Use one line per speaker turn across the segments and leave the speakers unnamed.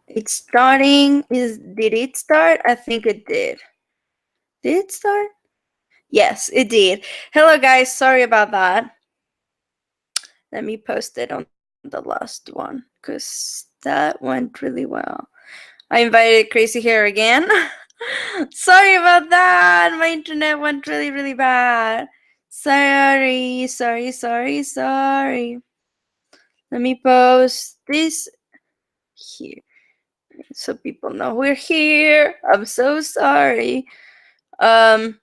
It's starting. Did it start? I think it did. Did it start? Yes, it did. Hello guys, sorry about that. Let me post it on the last one because that went really well. I invited Crazy Hair again. Sorry about that. My internet went really, really bad. Sorry, sorry, sorry, sorry. Let me post this here so people know we're here. I'm so sorry. Um,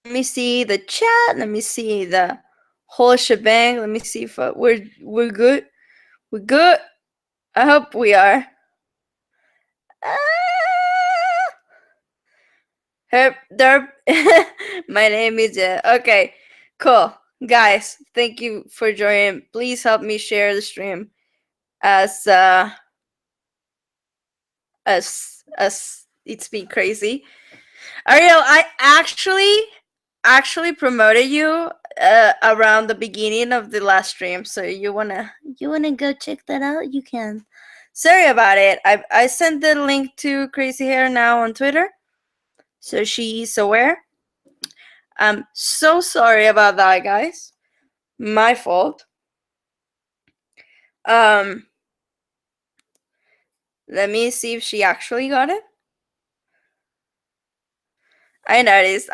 let me see the chat. Let me see the whole shebang. Let me see if we're good. We're good. I hope we are. Ah! Herp, derp. My name is okay. Cool, guys. Thank you for joining. Please help me share the stream as it's been crazy. Ariel, I actually promoted you around the beginning of the last stream. So you wanna go check that out? You can. Sorry about it. I sent the link to Crazy Hair now on Twitter, so she's aware. I'm so sorry about that, guys. My fault. Um, let me see if she actually got it. I noticed.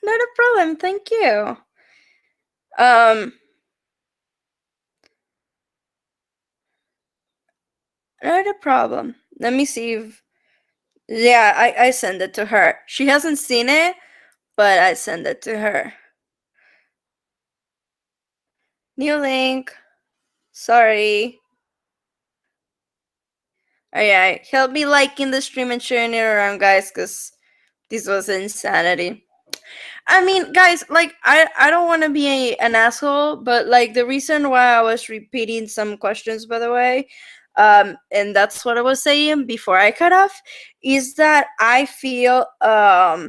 Not a problem. Thank you. Um, not a problem. Let me see if. Yeah, I sent it to her. She hasn't seen it, but I sent it to her. New link. Sorry. Alright, help me liking the stream and sharing it around, guys, because this was insanity. I mean, guys, like I don't want to be an asshole, but like the reason why I was repeating some questions, by the way, and that's what I was saying before I cut off, is that I feel that.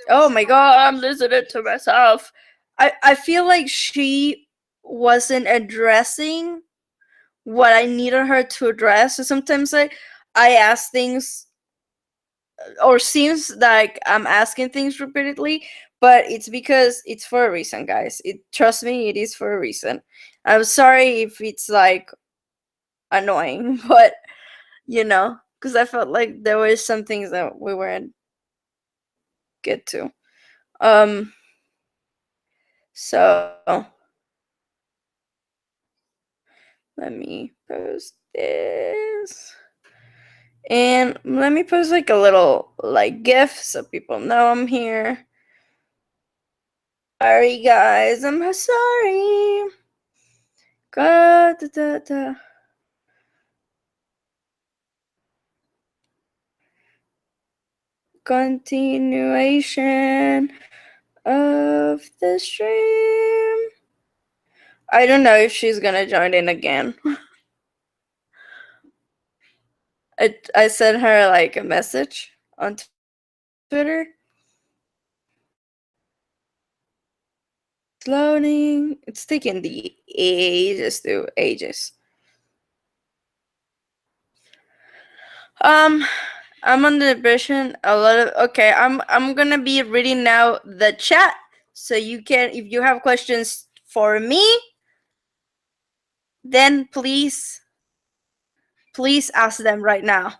Oh my god, I'm listening to myself. I feel like she wasn't addressing what I needed her to address. So sometimes I ask things, or seems like I'm asking things repeatedly, but it's because it's for a reason, guys. Trust me, it is for a reason. I'm sorry if it's like annoying, but because I felt like there were some things that we weren't get to. Um, so let me post this. And let me post like a little like GIF so people know I'm here. Sorry guys, I'm sorry. God, continuation of the stream. I don't know if she's gonna join in again. I sent her like a message on Twitter. It's loading. It's taking the ages. Um, I'm on the impression a lot of okay. I'm gonna be reading now the chat, so you can, if you have questions for me, then please ask them right now.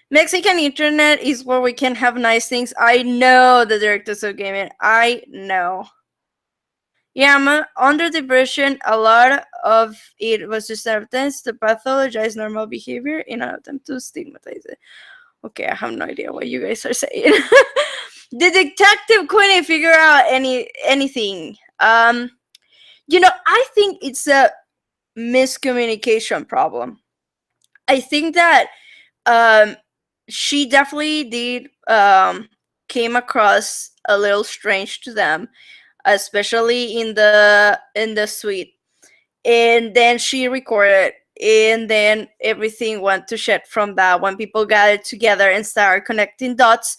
Mexican internet is where we can have nice things. I know the directors of gaming. I know. Yeah, I'm under the impression a lot of it was just an attempt to pathologize normal behavior in an attempt to stigmatize it. Okay, I have no idea what you guys are saying. Did Detective Queenie figure out anything? I think it's a miscommunication problem. I think that she definitely did came across a little strange to them, especially in the suite. And then she recorded, and then everything went to shit from that when people gathered together and started connecting dots.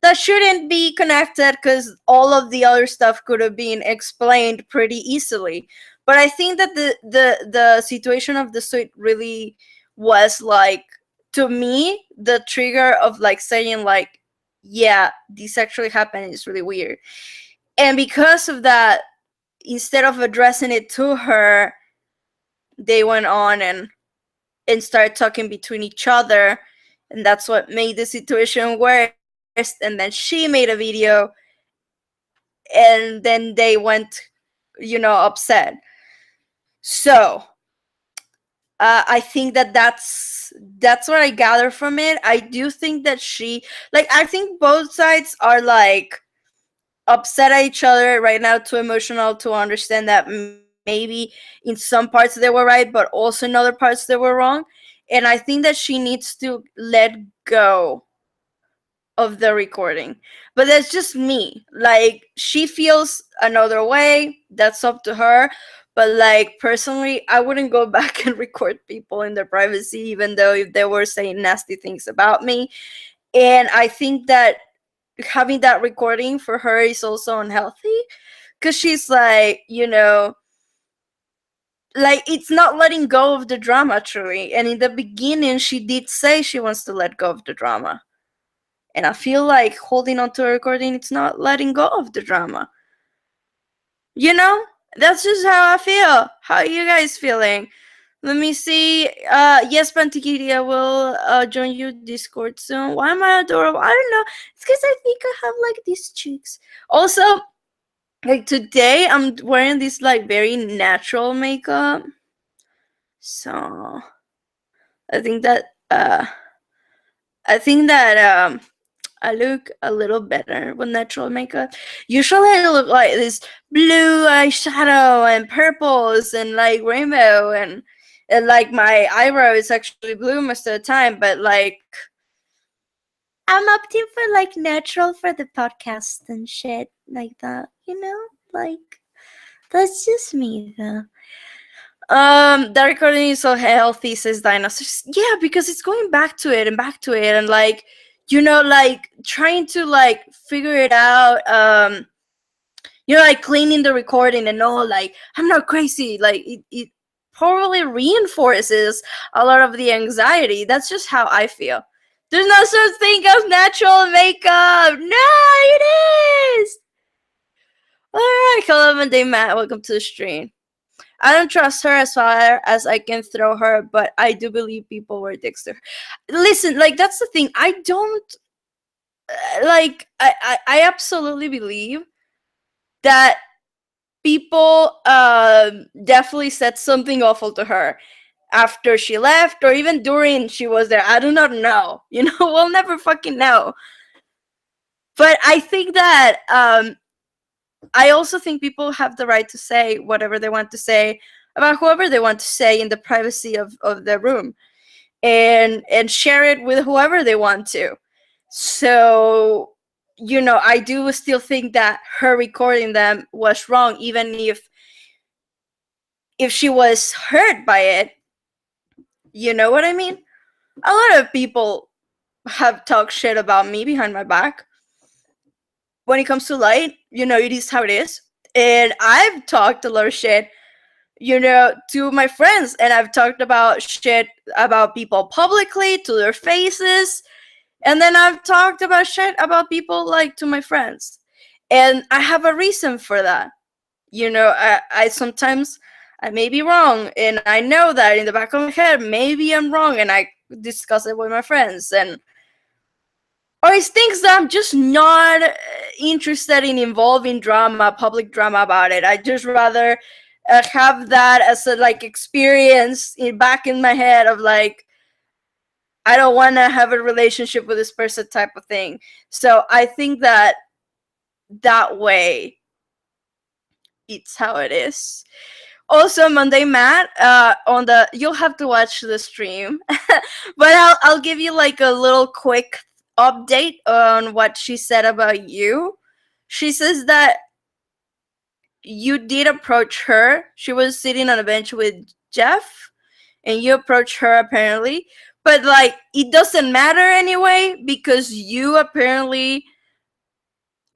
that shouldn't be connected because all of the other stuff could have been explained pretty easily. But I think that the situation of the suit really was like, to me, the trigger of like saying like, yeah, this actually happened is really weird. And because of that, instead of addressing it to her, they went on and started talking between each other, and that's what made the situation worse. And then she made a video, and then they went, upset. So I think that that's what I gather from it. I do think that I think both sides are like upset at each other right now, too emotional to understand that maybe in some parts they were right, but also in other parts they were wrong. And I think that she needs to let go of the recording. But that's just me. Like, she feels another way, that's up to her. But like, personally, I wouldn't go back and record people in their privacy, even though if they were saying nasty things about me. And I think that having that recording for her is also unhealthy, because she's like, like, it's not letting go of the drama truly. And in the beginning she did say she wants to let go of the drama, and I feel like holding on to a recording, it's not letting go of the drama. You know? That's just how I feel. How are you guys feeling? Let me see. Yes, Pantikiria will join you Discord soon. Why am I adorable? I don't know. It's because I think I have like these cheeks. Also, like today, I'm wearing this like very natural makeup. So I think that I think that I look a little better with natural makeup. Usually I look like this blue eyeshadow and purples and like rainbow, and like my eyebrow is actually blue most of the time, but like I'm opting for like natural for the podcast and shit like that, Like, that's just me though. That recording is so healthy, says Dinosaurs. Yeah, because it's going back to it and back to it, and like, like trying to like figure it out. Like cleaning the recording and all. Like, I'm not crazy. Like, it probably reinforces a lot of the anxiety. That's just how I feel. There's no such thing as natural makeup. No, it is. All right, hello, Monday Matt. Welcome to the stream. I don't trust her as far as I can throw her, but I do believe people were dicks to her. Listen, like, that's the thing. I don't like. I absolutely believe that people definitely said something awful to her after she left, or even during she was there. I do not know. We'll never fucking know. But I think that I also think people have the right to say whatever they want to say about whoever they want to say in the privacy of their room, and share it with whoever they want to. So, I do still think that her recording them was wrong, even if she was hurt by it. You know what I mean? A lot of people have talked shit about me behind my back. When it comes to light, it is how it is. And I've talked a lot of shit, to my friends, and I've talked about shit about people publicly to their faces. And then I've talked about shit about people like to my friends. And I have a reason for that. I sometimes I may be wrong, and I know that in the back of my head maybe I'm wrong, and I discuss it with my friends, or it's things that I'm just not interested in involving drama, public drama about it. I just rather have that as a like experience back in my head of like, I don't want to have a relationship with this person type of thing. So I think that way, it's how it is. Also, Monday Matt, you'll have to watch the stream, but I'll give you like a little quick update on what she said about you. She says that you did approach her. She was sitting on a bench with Jeff, and you approached her apparently, but like, it doesn't matter anyway, because you apparently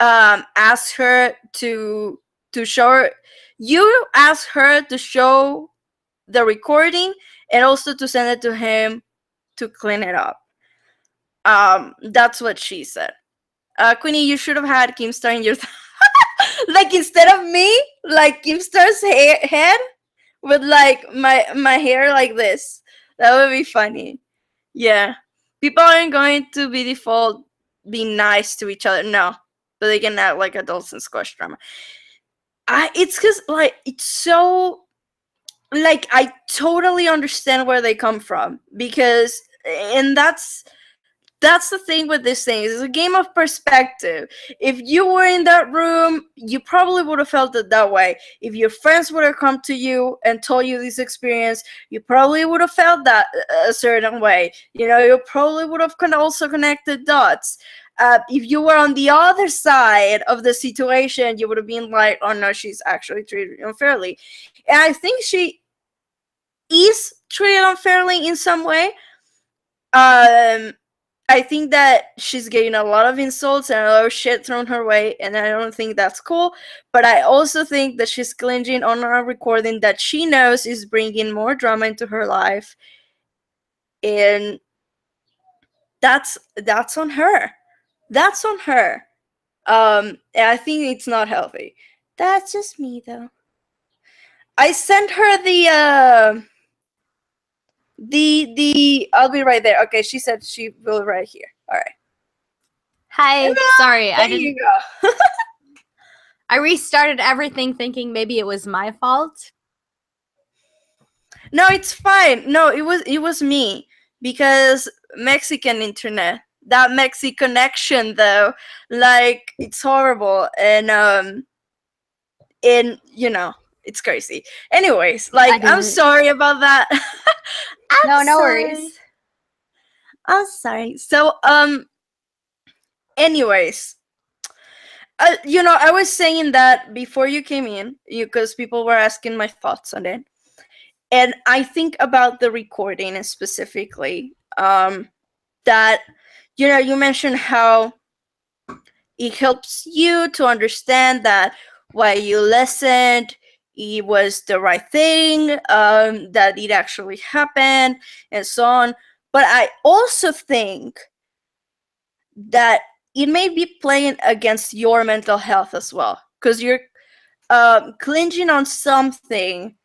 asked her to show her, you asked her to show the recording and also to send it to him to clean it up. That's what she said. Queenie, you should have had Keemstar in your like, instead of me, like Keemstar's head with like my hair like this. That would be funny. Yeah, people aren't going to be default be nice to each other. No, but they can act like adults in squash drama. It's because like it's so, like, I totally understand where they come from, because, and that's the thing with this thing. It's a game of perspective. If you were in that room, you probably would have felt it that way. If your friends would have come to you and told you this experience, you probably would have felt that a certain way. You know, you probably would have also connected dots. If you were on the other side of the situation, you would have been like, oh no, she's actually treated unfairly. And I think she is treated unfairly in some way. I think that she's getting a lot of insults and a lot of shit thrown her way, and I don't think that's cool. But I also think that she's clinging on a recording that she knows is bringing more drama into her life, and that's on her. That's on her. And I think it's not healthy. That's just me, though. I sent her the I'll be right there. Okay, she said she will right here. All right.
Hi.
Emma,
sorry,
there you go.
I restarted everything thinking maybe it was my fault.
No, it's fine. No, it was me, because Mexican internet. That Mexican connection, though, like, it's horrible, and you know, it's crazy. Anyways, like, I'm sorry about that.
No worries.
I'm sorry. So, anyways, you know, I was saying that before you came in, because people were asking my thoughts on it, and I think about the recording specifically. That, you know, you mentioned how it helps you to understand that while you listened, it was the right thing, that it actually happened, and so on. But I also think that it may be playing against your mental health as well, because you're clinging on something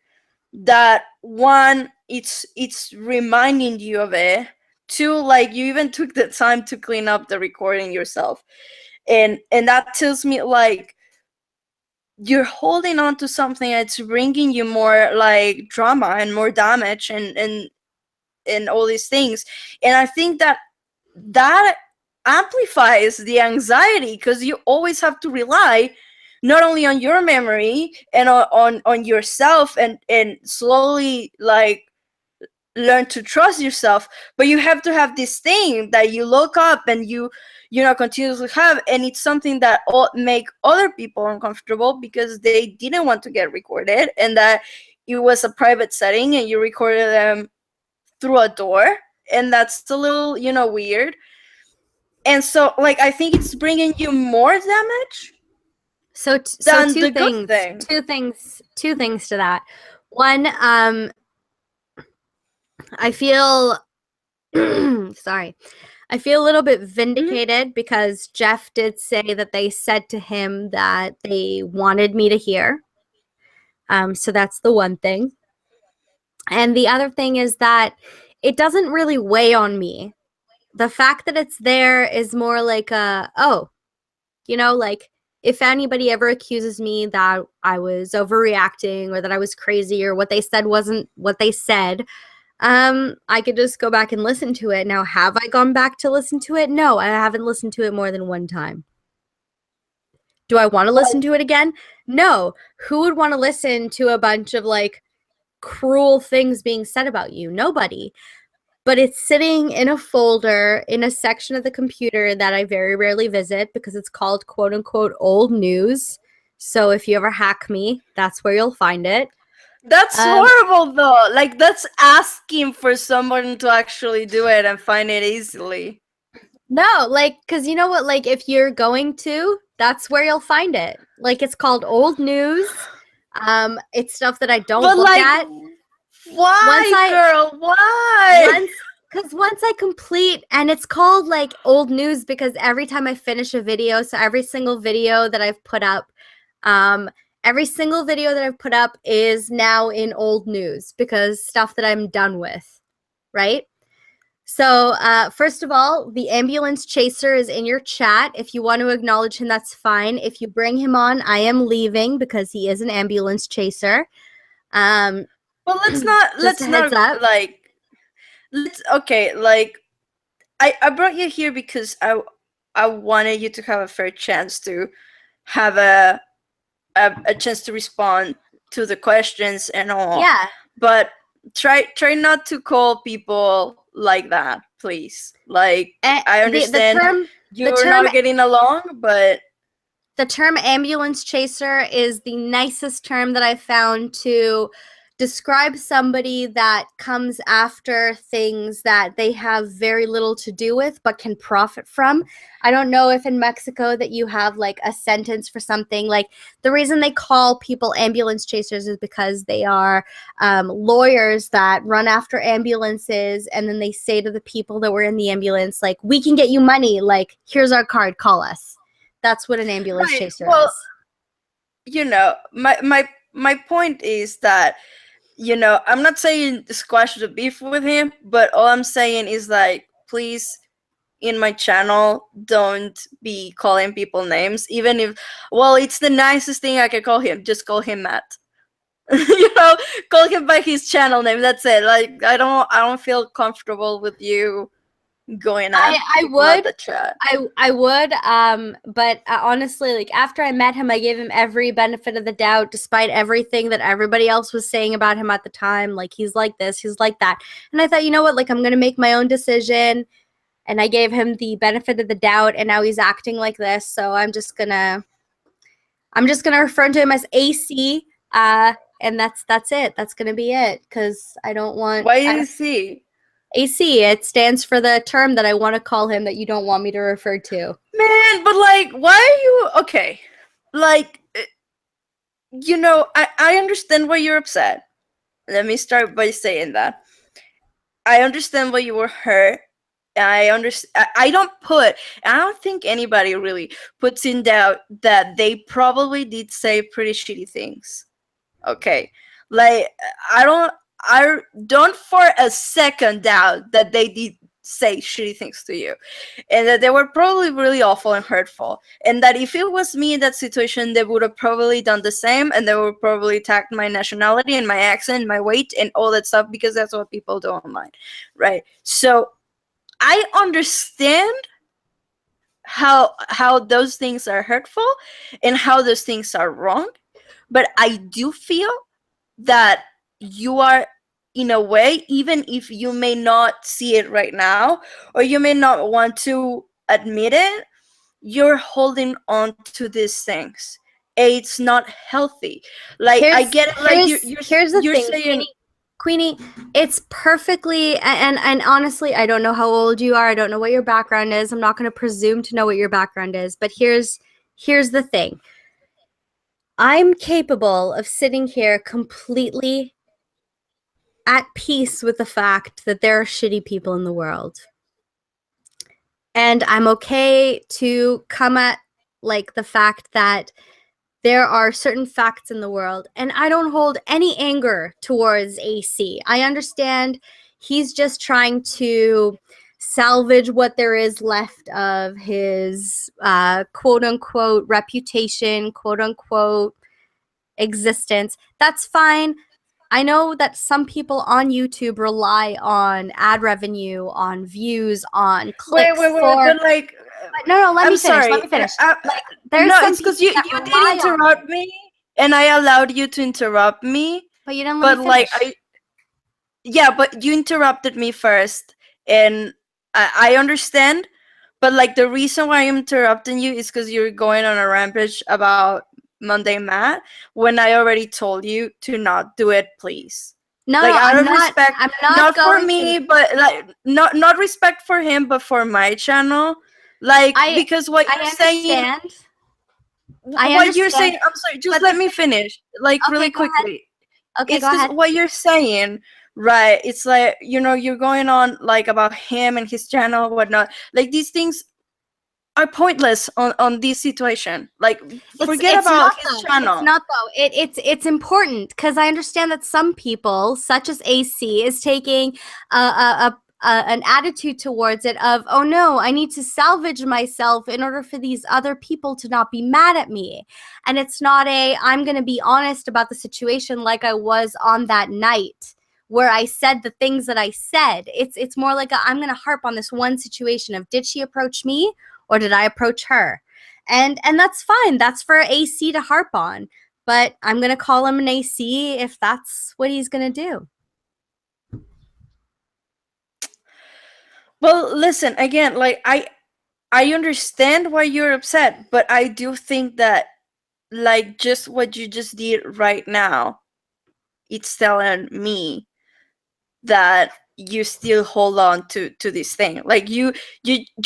that, one, it's reminding you of it. Two, like, you even took the time to clean up the recording yourself, and that tells me, like, you're holding on to something that's bringing you more, like, drama and more damage, and all these things. And I think that amplifies the anxiety, because you always have to rely not only on your memory and on yourself, and slowly, like, learn to trust yourself, but you have to have this thing that you look up and you know, continuously have, and it's something that make other people uncomfortable, because they didn't want to get recorded, and that it was a private setting and you recorded them through a door, and that's a little, you know, weird. And so, like, I think it's bringing you more damage.
So two things to that. One, I feel sorry. I feel a little bit vindicated, because Jeff did say that they said to him that they wanted me to hear. So that's the one thing. And the other thing is that it doesn't really weigh on me. The fact that it's there is more like you know, like, if anybody ever accuses me that I was overreacting or that I was crazy or what they said wasn't what they said, I could just go back and listen to it. Now, have I gone back to listen to it? No, I haven't listened to it more than one time. Do I want to listen to it again? No. Who would want to listen to a bunch of, like, cruel things being said about you? Nobody. But it's sitting in a folder in a section of the computer that I very rarely visit, because it's called, quote unquote, old news. So if you ever hack me, that's where you'll find it.
That's horrible, though. Like, that's asking for someone to actually do it and find it easily.
No, like, because you know what? Like, if you're going to, That's where you'll find it. Like, it's called old news. It's stuff that I don't
But
look
like,
at.
why, girl? Why?
Once I complete, and it's called like old news because every time I finish a video, so every single video that I've put up, is now in old news because stuff that I'm done with, right? So first of all, the ambulance chaser is in your chat. If you want to acknowledge him, that's fine. If you bring him on, I am leaving because he is an ambulance chaser.
Well, let's not like, like, I brought you here because I wanted you to have a fair chance to have a chance to respond to the questions and all.
Yeah.
But try not to call people like that, please. Like, I understand you're not getting along, but
the term ambulance chaser is the nicest term that I've found to describe somebody that comes after things that they have very little to do with but can profit from. I don't know if in Mexico that you have like a sentence for something. Like, the reason they call people ambulance chasers is because they are lawyers that run after ambulances, and then they say to the people that were in the ambulance, like, we can get you money, like, here's our card, call us. That's what an ambulance chaser is.
You know, my point is that, you know, I'm not saying squash the beef with him, but all I'm saying is, like, please, in my channel, don't be calling people names, even if, well, it's the nicest thing I can call him. Just call him Matt. You know, call him by his channel name. That's it. Like, I don't feel comfortable with you going at the chat.
I would, but honestly, like, after I met him, I gave him every benefit of the doubt, despite everything that everybody else was saying about him at the time. Like, he's like this, he's like that, and I thought, you know what, like, I'm gonna make my own decision, and I gave him the benefit of the doubt, and now he's acting like this, so I'm just gonna refer to him as AC, and that's it. That's gonna be it, because I don't want.
Why AC?
AC, it stands for the term that I want to call him that you don't want me to refer to.
Man, but like, why are you okay? Like, you know, I understand why you're upset. Let me start by saying that. I understand why you were hurt. I understand. I don't think anybody really puts in doubt that they probably did say pretty shitty things. Okay. Like, I don't for a second doubt that they did say shitty things to you, and that they were probably really awful and hurtful, and that if it was me in that situation, they would have probably done the same, and they would probably attacked my nationality and my accent, my weight, and all that stuff, because that's what people do online, right? So I understand how those things are hurtful and how those things are wrong, but I do feel that you are, in a way, even if you may not see it right now, or you may not want to admit it, you're holding on to these things. It's not healthy. Like, I get it. Like, you're saying,
Queenie, it's perfectly, and honestly, I don't know how old you are. I don't know what your background is. I'm not going to presume to know what your background is, but here's the thing. I'm capable of sitting here completely at peace with the fact that there are shitty people in the world. And I'm okay to come at, like, the fact that there are certain facts in the world, and I don't hold any anger towards AC. I understand he's just trying to salvage what there is left of his quote-unquote reputation, quote-unquote existence. That's fine. I know that some people on YouTube rely on ad revenue, on views, on clicks.
Wait, but like,
no, let me finish.
Like, no, it's because you did interrupt me, and I allowed you to interrupt me.
But you didn't let me finish.
But you interrupted me first, and I understand. But like, the reason why I'm interrupting you is because you're going on a rampage about Monday Matt, when I already told you to not do it, please.
No,
like, out of respect,
I'm not
for me, but like, not respect for him, but for my channel. Like, because what you're saying.
I
what you're
understand,
saying, I'm sorry, just
but
let me finish, like,
okay,
really
go ahead.
quickly.
Okay,
It's
go
because
ahead.
what you're saying, right? It's like, you're going on like about him and his channel, whatnot. Like, these things are pointless on this situation. Like, forget
It's
about
not
his
though. It's
channel.
not though. It's important because I understand that some people, such as AC, is taking an attitude towards it of, oh no, I need to salvage myself in order for these other people to not be mad at me. And it's not I'm going to be honest about the situation like I was on that night where I said the things that I said. It's more like I'm going to harp on this one situation of, did she approach me or did I approach her? And that's fine. That's for AC to harp on. But I'm going to call him an AC if that's what he's going to do.
Well, listen, again, like, I understand why you're upset, but I do think that, like, just what you just did right now, it's telling me that you still hold on to this thing. Like, you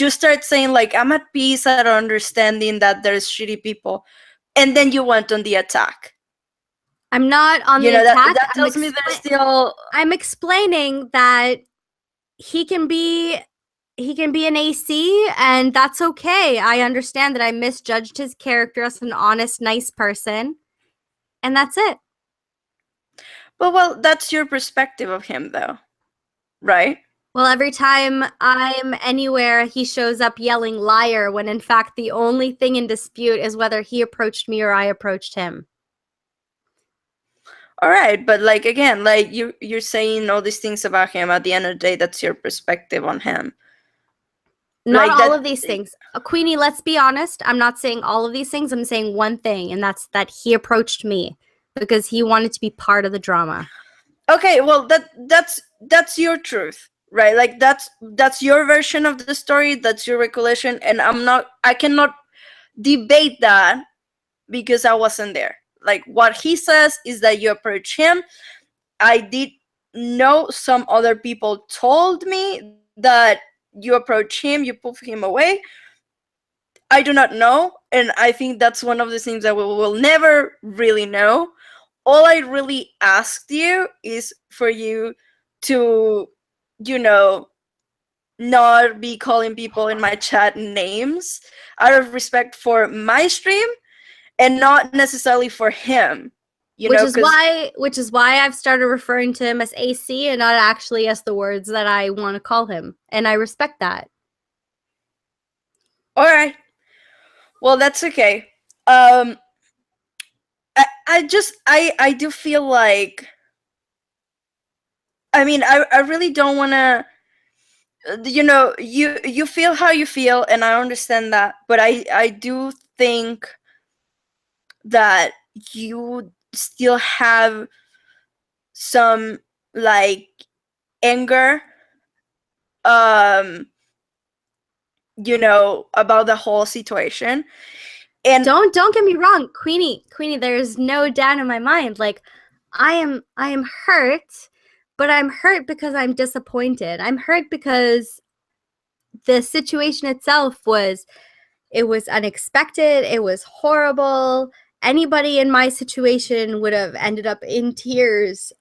start saying, like, I'm at peace at understanding that there's shitty people, and then you went on the attack.
I'm not on the
That
attack.
tells me there's still.
I'm explaining that he can be an AC, and that's okay. I understand that I misjudged his character as an honest, nice person, and that's it.
Well, that's your perspective of him, though, right?
Well, every time I'm anywhere, he shows up yelling liar when in fact the only thing in dispute is whether he approached me or I approached him.
All right, but, like, again, like, you're saying all these things about him. At the end of the day, that's your perspective on him.
Not
Like,
all
that.
of these things. Queenie, let's be honest. I'm not saying all of these things. I'm saying one thing, and that's that he approached me because he wanted to be part of the drama.
Okay, well, that's your truth, right? Like, that's your version of the story, that's your recollection, and I cannot debate that because I wasn't there. Like, what he says is that you approach him. I did know some other people told me that you approach him, you pull him away. I do not know, and I think that's one of the things that we will never really know. All I really asked you is for you to, you know, not be calling people in my chat names out of respect for my stream and not necessarily for him.
Which is
Because.
why I've started referring to him as AC and not actually as the words that I want to call him. And I respect that.
All right. Well, that's okay. I do feel like, I mean, I really don't want to, you feel how you feel, and I understand that, but I do think that you still have some, like, anger, um about the whole situation. And
don't get me wrong, Queenie, there's no doubt in my mind. Like, I am hurt, but I'm hurt because I'm disappointed. I'm hurt because the situation itself was unexpected. It was horrible. Anybody in my situation would have ended up in tears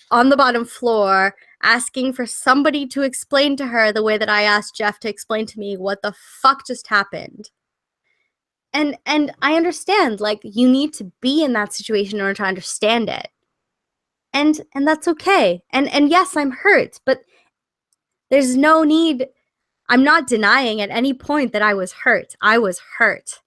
on the bottom floor asking for somebody to explain to her the way that I asked Jeff to explain to me what the fuck just happened. And I understand, like, you need to be in that situation in order to understand it. And that's okay. And yes, I'm hurt, but there's no need. I'm not denying at any point that I was hurt. I was hurt.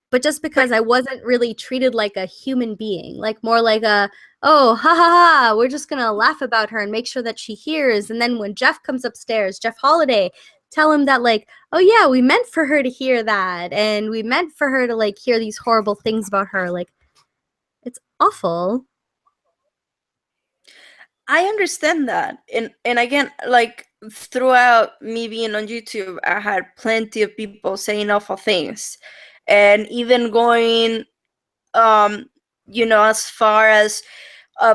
But just because I wasn't really treated like a human being, like more like oh, ha ha ha, we're just gonna laugh about her and make sure that she hears. And then when Jeff comes upstairs, Jeff Holiday, tell him that, like, oh yeah, we meant for her to hear that, and we meant for her to, like, hear these horrible things about her. Like, it's awful.
I understand that. And again, like, throughout me being on YouTube, I had plenty of people saying awful things, and even going, as far as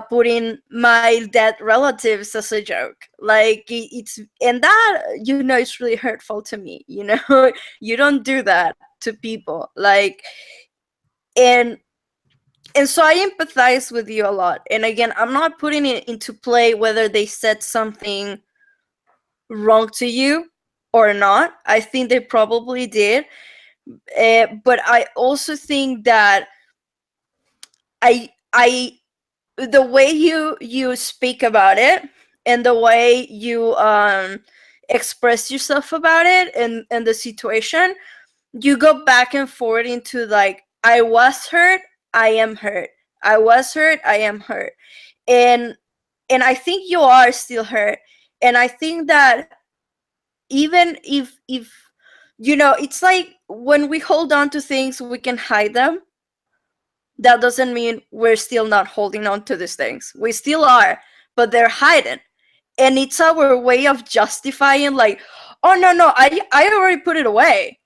putting my dead relatives as a joke. Like, it's, and that, it's really hurtful to me. You don't do that to people. Like, and so I empathize with you a lot. And again, I'm not putting it into play whether they said something wrong to you or not. I think they probably did. But I also think that I the way you speak about it and the way you express yourself about it and the situation, you go back and forth into like, I was hurt, I am hurt, I was hurt, I am hurt. and and I think you are still hurt. And I think that even if it's like when we hold on to things, we can hide them. That doesn't mean we're still not holding on to these things. We still are, but they're hidden. And it's our way of justifying, like, oh no, I already put it away.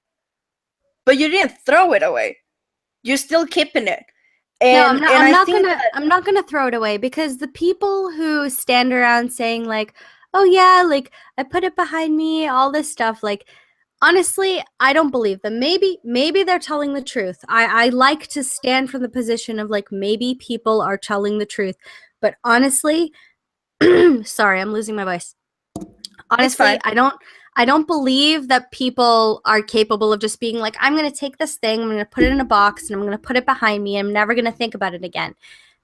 But you didn't throw it away. You're still keeping it.
No,
And
I'm not gonna throw it away, because the people who stand around saying like, oh yeah, like I put it behind me, all this stuff, like honestly, I don't believe them. Maybe they're telling the truth. I like to stand from the position of like, maybe people are telling the truth. But honestly, sorry, I'm losing my voice. Honestly, I don't believe that people are capable of just being like, I'm going to take this thing, I'm going to put it in a box, and I'm going to put it behind me, and I'm never going to think about it again.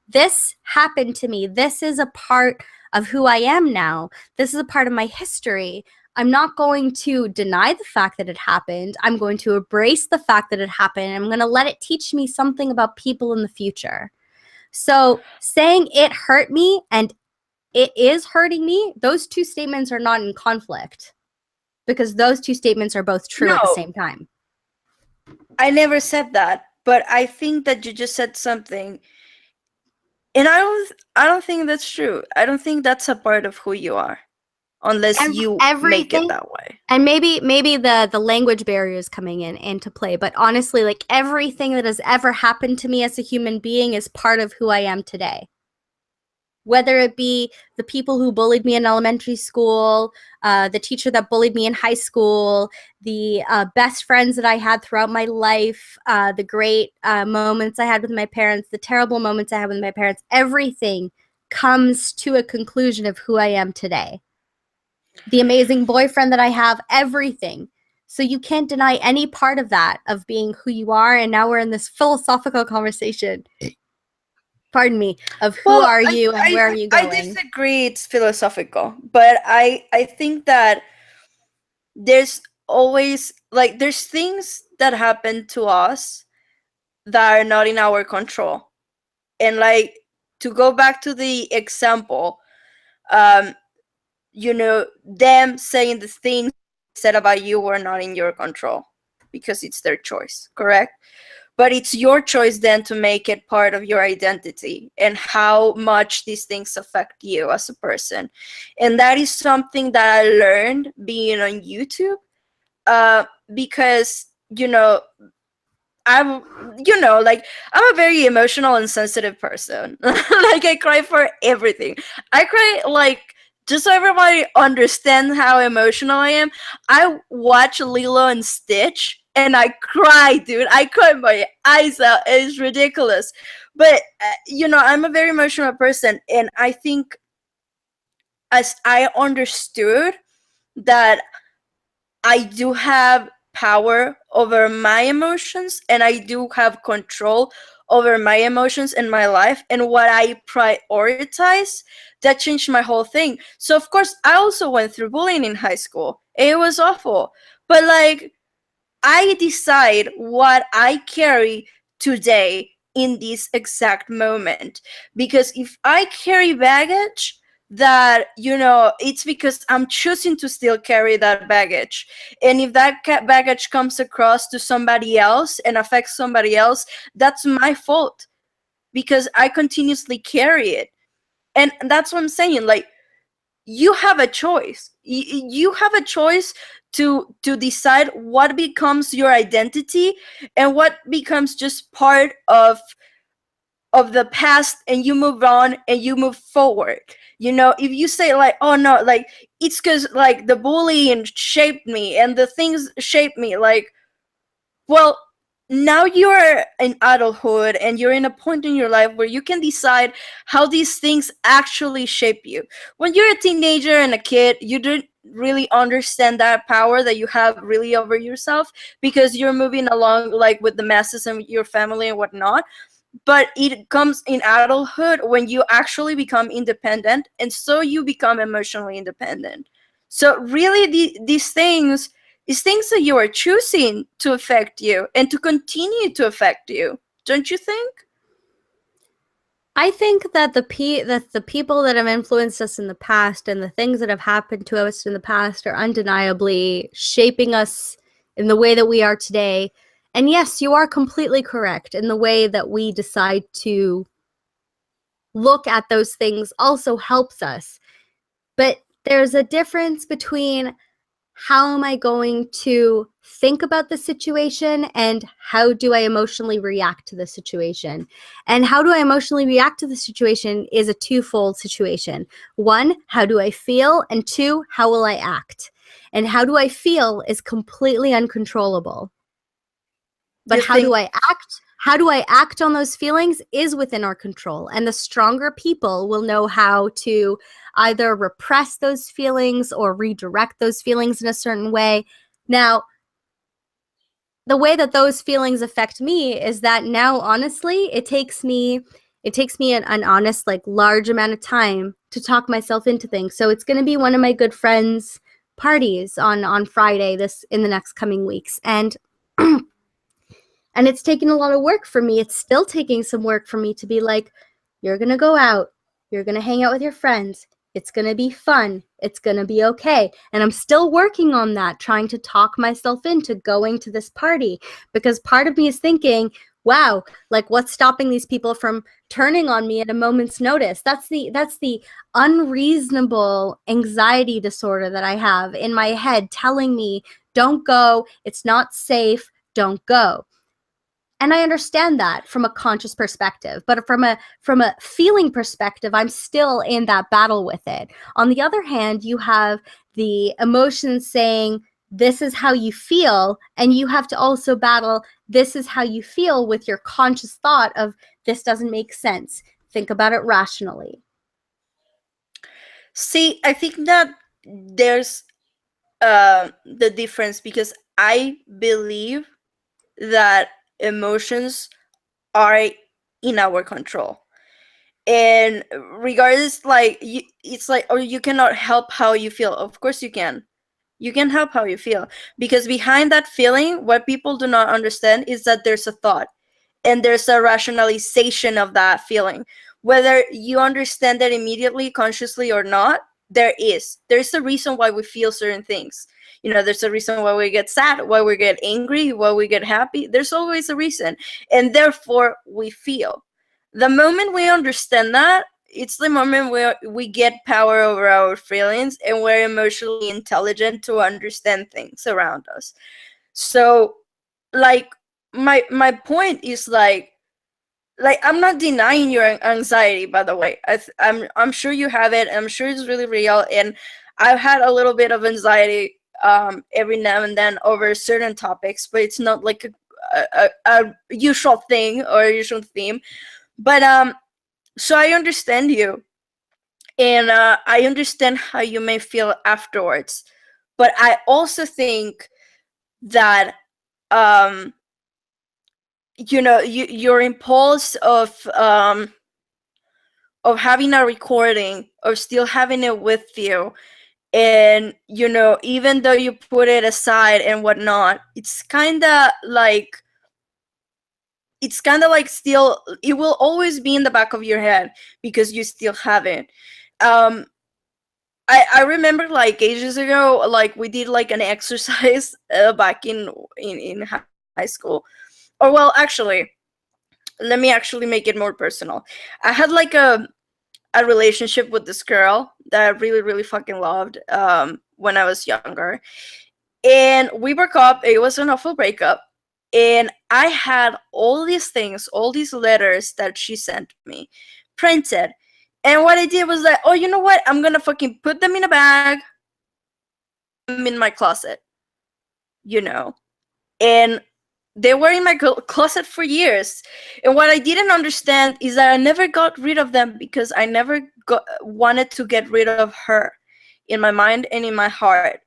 This happened to me. This is a part of who I am now. This is a part of my history. I'm not going to deny the fact that it happened. I'm going to embrace the fact that it happened. I'm going to let it teach me something about people in the future. So saying it hurt me and it is hurting me, those two statements are not in conflict, because those two statements are both true at the same time.
I never said that, but I think that you just said something, and I don't think that's true. I don't think that's a part of who you are, unless you make it that way.
And maybe the language barrier is coming into play, but honestly, like everything that has ever happened to me as a human being is part of who I am today. Whether it be the people who bullied me in elementary school, the teacher that bullied me in high school, the best friends that I had throughout my life, the great moments I had with my parents, the terrible moments I had with my parents, everything comes to a conclusion of who I am today. The amazing boyfriend that I have, everything. So you can't deny any part of that, of being who you are. And now we're in this philosophical conversation. Pardon me, of who are you and where are you going?
I disagree it's philosophical, but I think that there's always, like, there's things that happen to us that are not in our control. And like, to go back to the example, them saying the things they said about you were not in your control because it's their choice, correct? But it's your choice then to make it part of your identity and how much these things affect you as a person. And that is something that I learned being on YouTube, because I'm a very emotional and sensitive person. Like, I cry for everything. I cry, like, just so everybody understands how emotional I am, I watch Lilo and Stitch and I cry, dude. I cry my eyes out. It's ridiculous. But, I'm a very emotional person. And I think as I understood that I do have power over my emotions and I do have control over my emotions in my life and what I prioritize, that changed my whole thing. So of course I also went through bullying in high school. It was awful. But like, I decide what I carry today in this exact moment. Because if I carry baggage, that it's because I'm choosing to still carry that baggage. And if that baggage comes across to somebody else and affects somebody else, that's my fault because I continuously carry it. And that's what I'm saying. Like, you have a choice. You have a choice to decide what becomes your identity and what becomes just part of the past, and you move on and you move forward. If you say like, oh no, like, it's because like the bullying shaped me and the things shaped me, like, well, now you're in adulthood and you're in a point in your life where you can decide how these things actually shape you. When you're a teenager and a kid, you don't really understand that power that you have really over yourself, because you're moving along like with the masses and your family and whatnot. But it comes in adulthood when you actually become independent, and so you become emotionally independent. So really these things that you are choosing to affect you and to continue to affect you, don't you think?
I think that the people that have influenced us in the past and the things that have happened to us in the past are undeniably shaping us in the way that we are today. And yes, you are completely correct in the way that we decide to look at those things also helps us. But there's a difference between how am I going to think about the situation and how do I emotionally react to the situation? And how do I emotionally react to the situation is a twofold situation. One, how do I feel? And two, how will I act? And how do I feel is completely uncontrollable. But
You
how do
think
I act? How do I act on those feelings is within our control. And the stronger people will know how to either repress those feelings or redirect those feelings in a certain way. Now, the way that those feelings affect me is that now, honestly, it takes me an honest, like, large amount of time to talk myself into things. So it's going to be one of my good friends' parties on Friday in the next coming weeks. And and it's taken a lot of work for me. It's still taking some work for me to be like, you're going to go out. You're going to hang out with your friends. It's going to be fun. It's going to be okay. And I'm still working on that, trying to talk myself into going to this party, because part of me is thinking, wow, like, what's stopping these people from turning on me at a moment's notice? That's the unreasonable anxiety disorder that I have in my head telling me, don't go. It's not safe. Don't go. And I understand that from a conscious perspective, but from a feeling perspective, I'm still in that battle with it. On the other hand, you have the emotions saying this is how you feel, and you have to also battle this is how you feel with your conscious thought of this doesn't make sense. Think about it rationally.
See, I think that there's the difference, because I believe that emotions are in our control. And regardless, like it's like, or you cannot help how you feel. Of course you can. You can help how you feel, because behind that feeling, what people do not understand is that there's a thought and there's a rationalization of that feeling. Whether you understand that immediately, consciously or not, there's a reason why we feel certain things. There's a reason why we get sad, why we get angry, why we get happy. There's always a reason, and therefore we feel. The moment we understand that, it's the moment where we get power over our feelings and we're emotionally intelligent to understand things around us. So, like, my point is like I'm not denying your anxiety, by the way. I'm sure you have it. I'm sure it's really real, and I've had a little bit of anxiety every now and then over certain topics, but it's not like a usual thing or a usual theme. But so I understand you, and I understand how you may feel afterwards. But I also think that um your impulse of having a recording, or still having it with you, and even though you put it aside and whatnot, it's kind of like still, it will always be in the back of your head, because you still have it. um I remember, like, ages ago, like, we did like an exercise back in high school. Or, well, actually, let me actually make it more personal. I had like a relationship with this girl that I really, really fucking loved when I was younger. And we broke up. It was an awful breakup. And I had all these things, all these letters that she sent me printed. And what I did was like, oh, you know what? I'm gonna fucking put them in a bag and put them in my closet, you know? And they were in my closet for years. And what I didn't understand is that I never got rid of them because I never wanted to get rid of her in my mind and in my heart.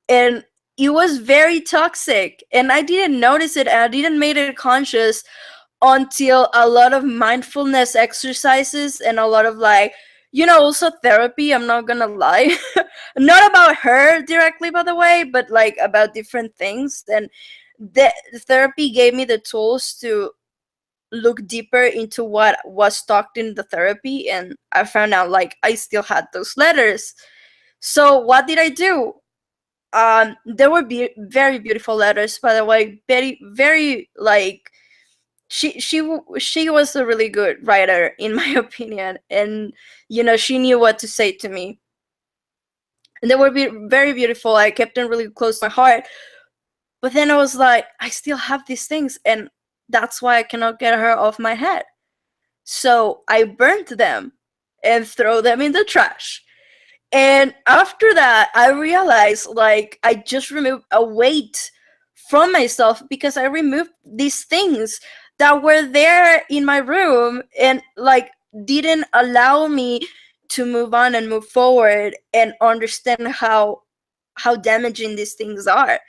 And it was very toxic. And I didn't notice it. And I didn't make it conscious until a lot of mindfulness exercises and a lot of like, also therapy. I'm not gonna lie. Not about her directly, by the way, but like about different things. And the therapy gave me the tools to look deeper into what was talked in the therapy, and I found out like I still had those letters. So what did I do? There were very beautiful letters, by the way, very very like she was a really good writer in my opinion, and she knew what to say to me, and they were very beautiful. I kept them really close to my heart. But then I was like, I still have these things, and that's why I cannot get her off my head. So I burnt them and throw them in the trash. And after that, I realized like I just removed a weight from myself because I removed these things that were there in my room and like didn't allow me to move on and move forward and understand how damaging these things are.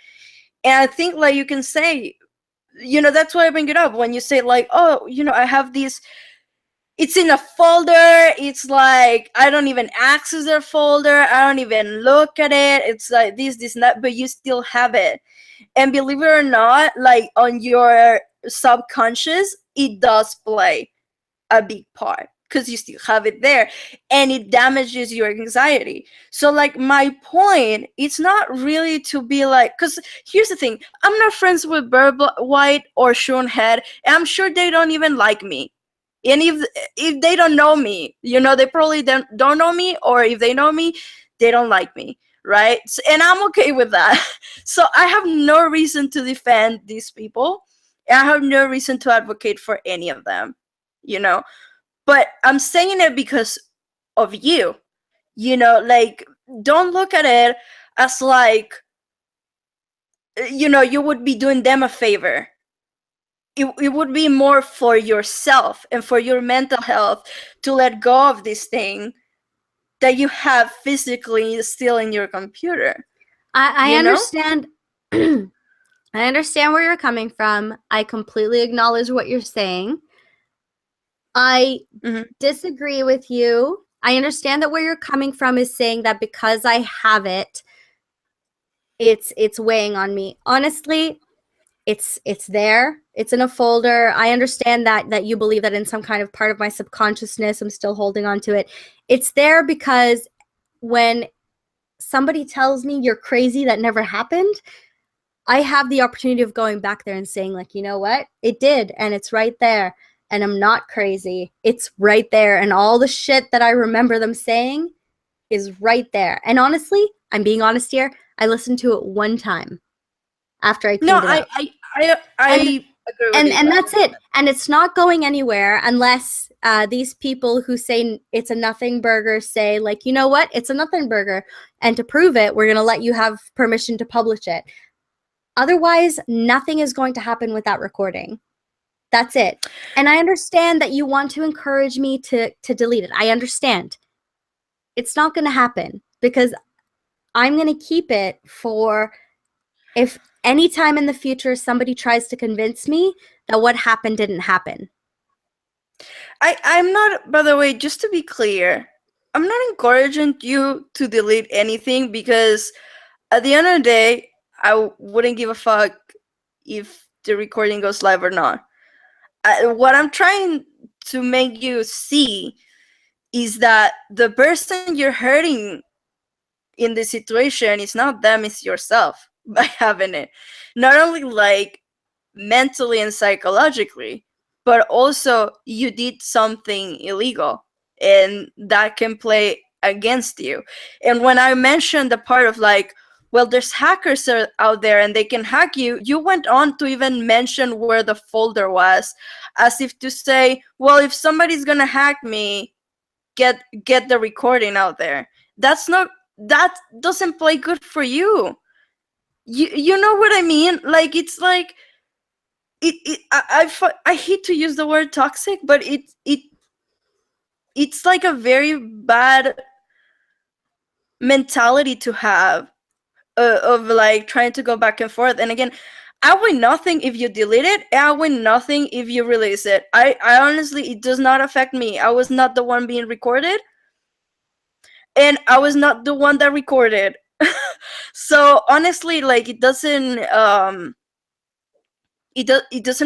And I think like you can say, that's why I bring it up when you say like, oh, I have these, it's in a folder. It's like I don't even access their folder. I don't even look at it. It's like this, and that, but you still have it. And believe it or not, like on your subconscious, it does play a big part because you still have it there, and it damages your anxiety. So like my point, it's not really to be like, because here's the thing, I'm not friends with Bird White or Sean Head, and I'm sure they don't even like me. And if they don't know me, they probably don't know me, or if they know me, they don't like me, right? So, and I'm okay with that. So I have no reason to defend these people. I have no reason to advocate for any of them, but I'm saying it because of you. Like, don't look at it as like, you would be doing them a favor. It would be more for yourself and for your mental health to let go of this thing that you have physically still in your computer.
I understand. I understand where you're coming from. I completely acknowledge what you're saying. I disagree with you. I understand that where you're coming from is saying that because I have it, it's weighing on me. Honestly, it's there. It's in a folder. I understand that you believe that in some kind of part of my subconsciousness, I'm still holding on to it. It's there because when somebody tells me you're crazy, that never happened, I have the opportunity of going back there and saying like, you know what? It did, and it's right there. And I'm not crazy. It's right there. And all the shit that I remember them saying is right there. And honestly, I'm being honest here, I listened to it one time after I cleaned it up.
I agree with you.
And that's it. And it's not going anywhere unless these people who say it's a nothing burger say like, you know what? It's a nothing burger. And to prove it, we're going to let you have permission to publish it. Otherwise, nothing is going to happen with that recording. That's it. And I understand that you want to encourage me to delete it. I understand. It's not going to happen because I'm going to keep it for if any time in the future somebody tries to convince me that what happened didn't happen.
I'm not, by the way, just to be clear, I'm not encouraging you to delete anything because at the end of the day, I wouldn't give a fuck if the recording goes live or not. What I'm trying to make you see is that the person you're hurting in this situation is not them, it's yourself by having it. Not only like mentally and psychologically, but also you did something illegal and that can play against you. And when I mentioned the part of like, well, there's hackers out there and they can hack you, you went on to even mention where the folder was, as if to say, well, if somebody's gonna hack me, get the recording out there. That doesn't play good for you. You know what I mean? Like, it's like I hate to use the word toxic, but it's like a very bad mentality to have, of like trying to go back and forth. And again, I win nothing if you delete it, and I win nothing if you release it. I honestly, it does not affect me. I was not the one being recorded, and I was not the one that recorded. So honestly, like, it doesn't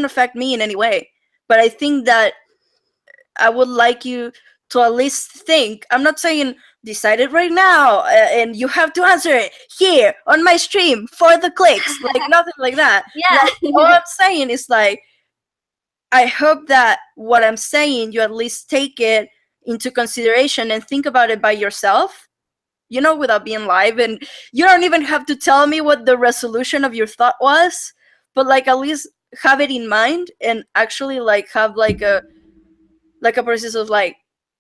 affect me in any way. But I think that I would like you to at least think. I'm not saying decide it right now, and you have to answer it here on my stream for the clicks. Like, nothing like that.
Yeah.
Like, all I'm saying is, like, I hope that what I'm saying, you at least take it into consideration and think about it by yourself, without being live. And you don't even have to tell me what the resolution of your thought was, but like, at least have it in mind, and actually like have like a process of like,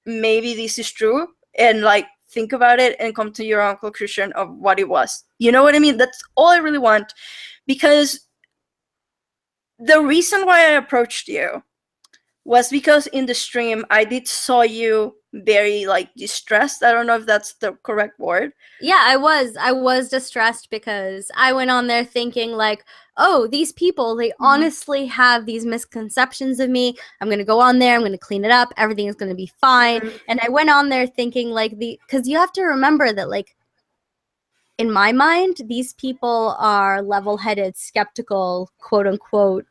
maybe this is true, and like think about it and come to your own conclusion of what it was. You know what I mean? That's all I really want. Because the reason why I approached you was because in the stream I did saw you very like distressed. I don't know if that's the correct word.
Yeah, I was distressed because I went on there thinking like, oh, these people, they honestly have these misconceptions of me. I'm going to go on there, I'm going to clean it up, everything is going to be fine. And I went on there thinking like, because you have to remember that, like, in my mind, these people are level-headed, skeptical, quote unquote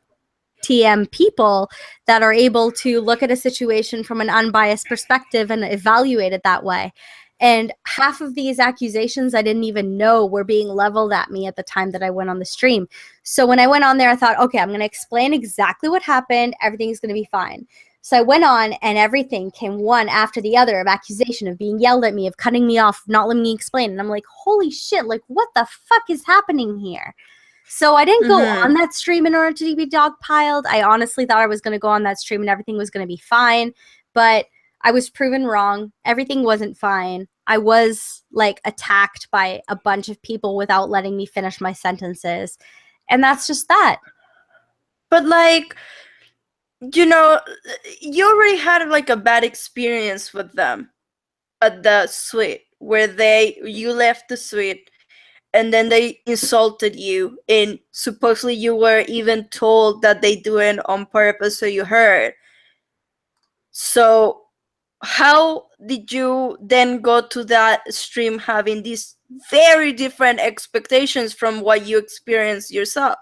TM people that are able to look at a situation from an unbiased perspective and evaluate it that way. And half of these accusations I didn't even know were being leveled at me at the time that I went on the stream. So when I went on there, I thought, okay, I'm going to explain exactly what happened. Everything's going to be fine. So I went on, and everything came one after the other of accusation, of being yelled at me, of cutting me off, not letting me explain. And I'm like, holy shit, like, what the fuck is happening here? So I didn't go on that stream in order to be dogpiled. I honestly thought I was going to go on that stream and everything was going to be fine. But I was proven wrong. Everything wasn't fine. I was, like, attacked by a bunch of people without letting me finish my sentences. And that's just that.
But, like, you already had, like, a bad experience with them at the suite, where you left the suite, and then they insulted you, and supposedly you were even told that they do it on purpose, so you heard. So how did you then go to that stream having these very different expectations from what you experienced yourself?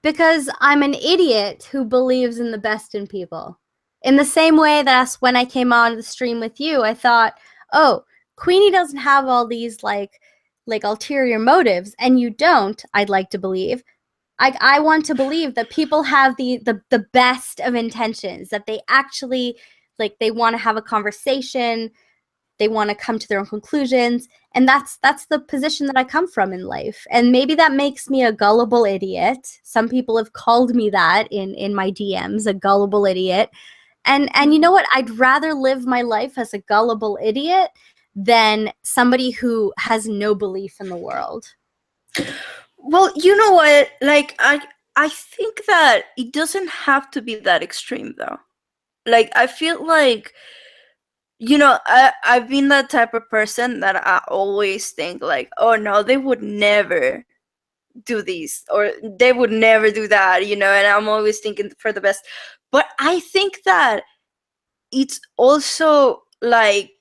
Because I'm an idiot who believes in the best in people. In the same way that when I came on the stream with you, I thought, oh, Queenie doesn't have all these like ulterior motives, and you don't, I'd like to believe. I want to believe that people have the best of intentions, that they actually, like, they want to have a conversation, they want to come to their own conclusions, and that's the position that I come from in life. And maybe that makes me a gullible idiot. Some people have called me that in my DMs, a gullible idiot. And you know what? I'd rather live my life as a gullible idiot than somebody who has no belief in the world.
Well, you know what? Like, I think that it doesn't have to be that extreme, though. Like, I feel like, I've been that type of person that I always think like, oh no, they would never do this, or they would never do that, and I'm always thinking for the best. But I think that it's also like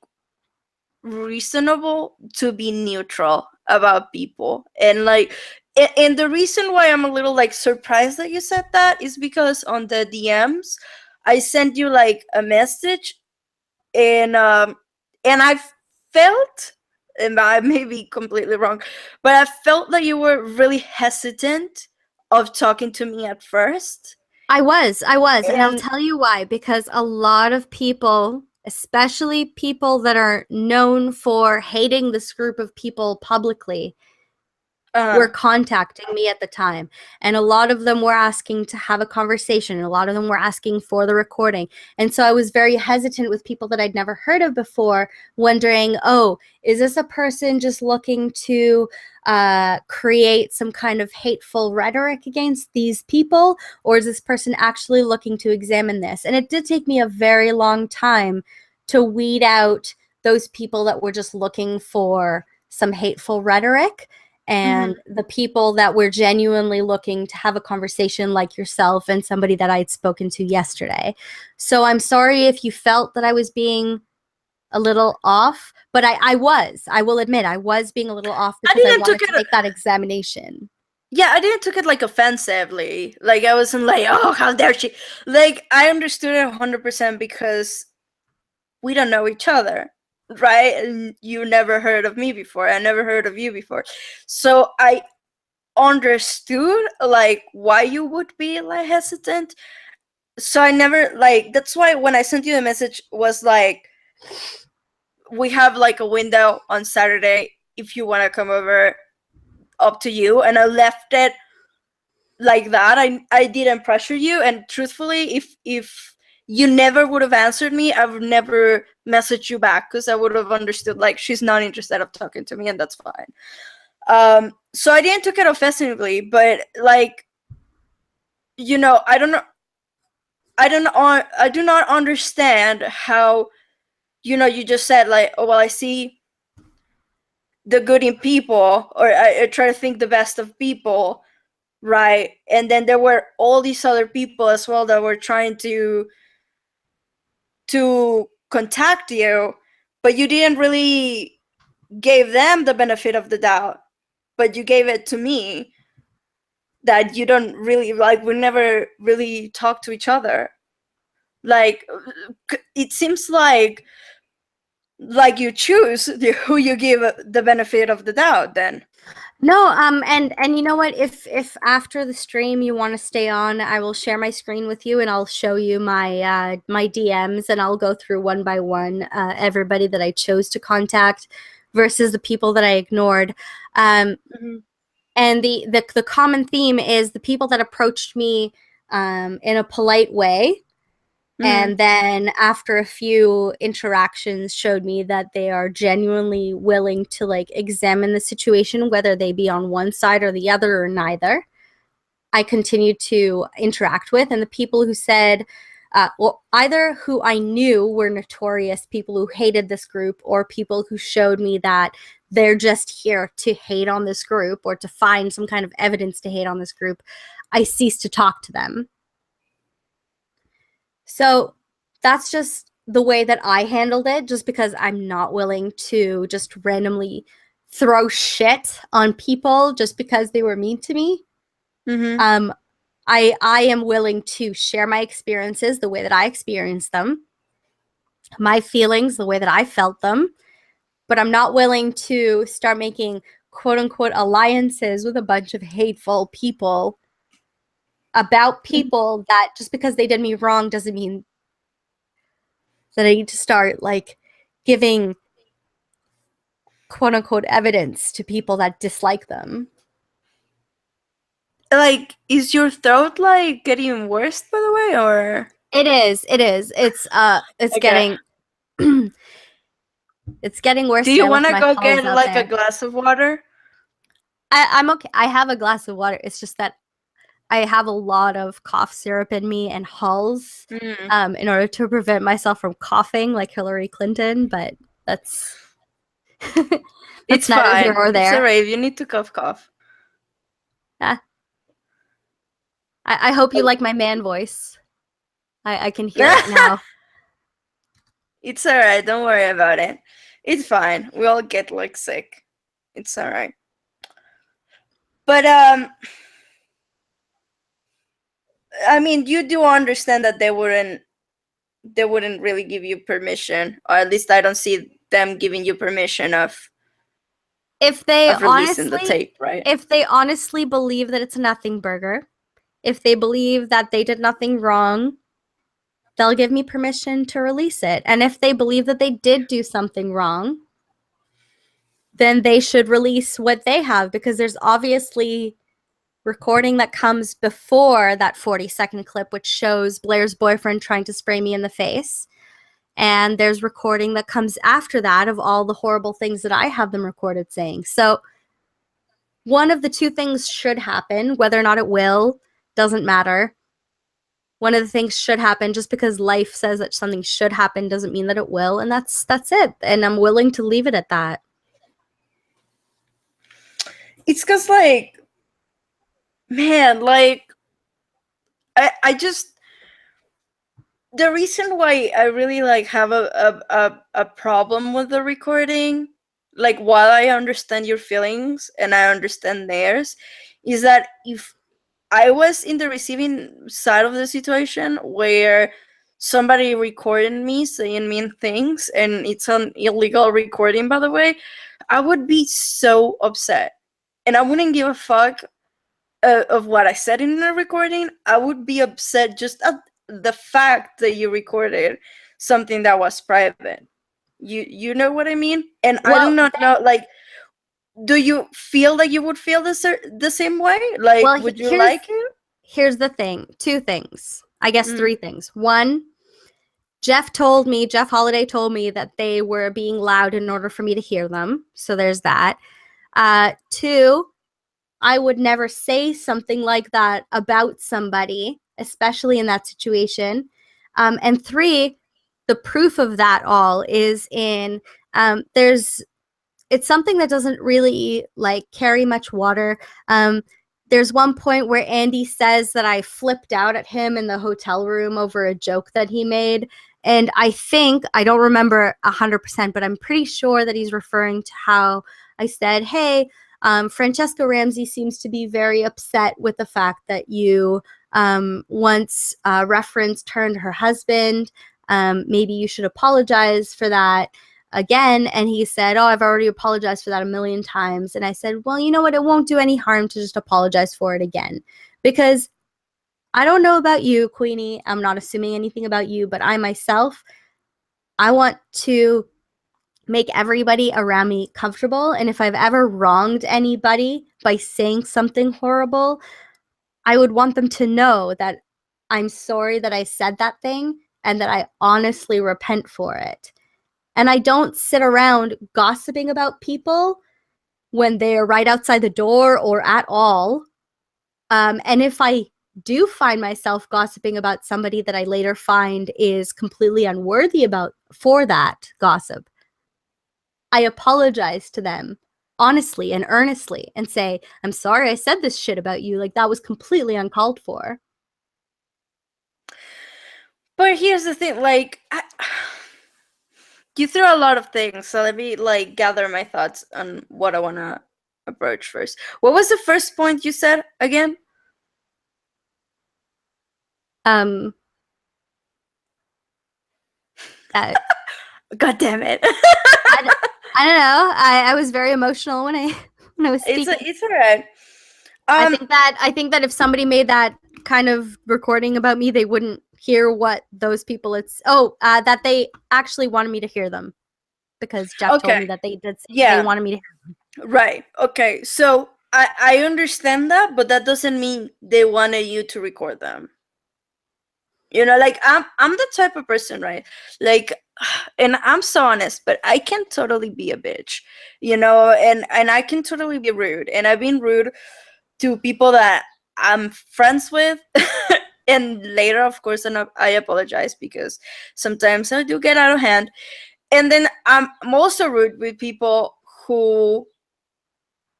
reasonable to be neutral about people. And like, and the reason why I'm a little like surprised that you said that is because on the DMs I sent you like a message, and I felt, and I may be completely wrong, but I felt that you were really hesitant of talking to me at first.
I was, and I'll tell you why. Because a lot of people, especially people that are known for hating this group of people publicly, were contacting me at the time, and a lot of them were asking to have a conversation, and a lot of them were asking for the recording. And so I was very hesitant with people that I'd never heard of before, wondering, oh, is this a person just looking to create some kind of hateful rhetoric against these people, or is this person actually looking to examine this? And it did take me a very long time to weed out those people that were just looking for some hateful rhetoric, and the people that were genuinely looking to have a conversation, like yourself and somebody that I'd spoken to yesterday. So I'm sorry if you felt that I was being a little off, but I will admit, I was being a little off because I wanted to make that examination.
Yeah, I didn't took it like offensively. Like, I wasn't like, oh, how dare she. Like, I understood it 100% because we don't know each other, right? And you never heard of me before. I never heard of you before. So I understood, like, why you would be, like, hesitant. So I never, like, that's why when I sent you a message was like, we have, like, a window on Saturday if you want to come over, up to you. And I left it like that. I didn't pressure you, and truthfully, if you never would have answered me, I would never message you back, because I would have understood, like, she's not interested of talking to me, and that's fine. So I didn't took it offensively, but, like, you know, I do not understand how, you know, you just said, like, oh, well, I see the good in people, or I try to think the best of people, right? And then there were all these other people as well that were trying to contact you, but you didn't really give them the benefit of the doubt, but you gave it to me, that you don't really, like, we never really talked to each other. Like, it seems like you choose who you give the benefit of the doubt then.
No, and you know what? If after the stream you want to stay on, I will share my screen with you, and I'll show you my my DMs, and I'll go through one by one everybody that I chose to contact versus the people that I ignored. And the common theme is the people that approached me in a polite way. And then after a few interactions showed me that they are genuinely willing to, like, examine the situation, whether they be on one side or the other or neither. I continued to interact with, and the people who said, well, either who I knew were notorious people who hated this group, or people who showed me that they're just here to hate on this group or to find some kind of evidence to hate on this group, I ceased to talk to them. So that's just the way that I handled it, just because I'm not willing to just randomly throw shit on people just because they were mean to me. I am willing to share my experiences the way that I experienced them, my feelings the way that I felt them, but I'm not willing to start making quote-unquote alliances with a bunch of hateful people about people that just because they did me wrong doesn't mean that I need to start, like, giving quote-unquote evidence to people that dislike them.
Like, is your throat, like, getting worse, by the way, or?
It is. It's okay. Getting it's getting worse.
Do you want to go get, like, a glass of water?
I'm okay. I have a glass of water. It's just that I have a lot of cough syrup in me and Halls in order to prevent myself from coughing like Hillary Clinton, but that's
it's
neither
fine.
Here or there.
It's alright. You need to cough.
Yeah. I hope you like my man voice. I can hear it now.
It's alright. Don't worry about it. It's fine. We all get, like, sick. It's alright. But I mean, you do understand that they wouldn't really give you permission, or at least I don't see them giving you permission of releasing the tape, right?
If they honestly believe that it's a nothing burger, if they believe that they did nothing wrong, they'll give me permission to release it. And if they believe that they did do something wrong, then they should release what they have, because there's obviously recording that comes before that 40-second clip, which shows Blair's boyfriend trying to spray me in the face. And there's recording that comes after that of all the horrible things that I have them recorded saying. So one of the two things should happen. Whether or not it will doesn't matter. One of the things should happen. Just because life says that something should happen doesn't mean that it will, and that's it. And I'm willing to leave it at that.
It's because, like, man, like, I just, the reason why I really like have a problem with the recording, like, while I understand your feelings and I understand theirs, is that if I was in the receiving side of the situation where somebody recorded me saying mean things, and it's an illegal recording, by the way, I would be so upset. And I wouldn't give a fuck of what I said in the recording. I would be upset just at the fact that you recorded something that was private. You know what I mean? And I do not know, like, do you feel like you would feel the same way? Like,
Well,
would you like it?
Here's the thing. Two things. I guess three things. One, Jeff Holiday told me that they were being loud in order for me to hear them. So there's that. Two, I would never say something like that about somebody, especially in that situation. And three, the proof of that all is in it's something that doesn't really like carry much water. There's one point where Andy says that I flipped out at him in the hotel room over a joke that he made. And I don't remember 100%, but I'm pretty sure that he's referring to how I said, hey, Francesca Ramsey seems to be very upset with the fact that you once referenced her and her husband. Maybe you should apologize for that again. And he said, oh, I've already apologized for that 1,000,000 times. And I said, well, you know what? It won't do any harm to just apologize for it again. Because I don't know about you, Queenie. I'm not assuming anything about you, but I myself, I want to make everybody around me comfortable. And if I've ever wronged anybody by saying something horrible, I would want them to know that I'm sorry that I said that thing and that I honestly repent for it. And I don't sit around gossiping about people when they're right outside the door or at all. And if I do find myself gossiping about somebody that I later find is completely unworthy for that gossip, I apologize to them honestly and earnestly and say, I'm sorry I said this shit about you. Like, that was completely uncalled for.
But here's the thing, like, you threw a lot of things, so let me, like, gather my thoughts on what I want to approach first. What was the first point you said again?
God
damn it.
I don't know. I was very emotional when I was speaking.
It's all right.
I think that if somebody made that kind of recording about me, they wouldn't hear what those people that they actually wanted me to hear them, because Jeff told me that they did say they wanted me to hear them.
Right. Okay. So I understand that, but that doesn't mean they wanted you to record them. You know, like, I'm the type of person, right? Like, and I'm so honest, but I can totally be a bitch, you know, and I can totally be rude. And I've been rude to people that I'm friends with. And later, of course, I apologize, because sometimes I do get out of hand. And then I'm also rude with people who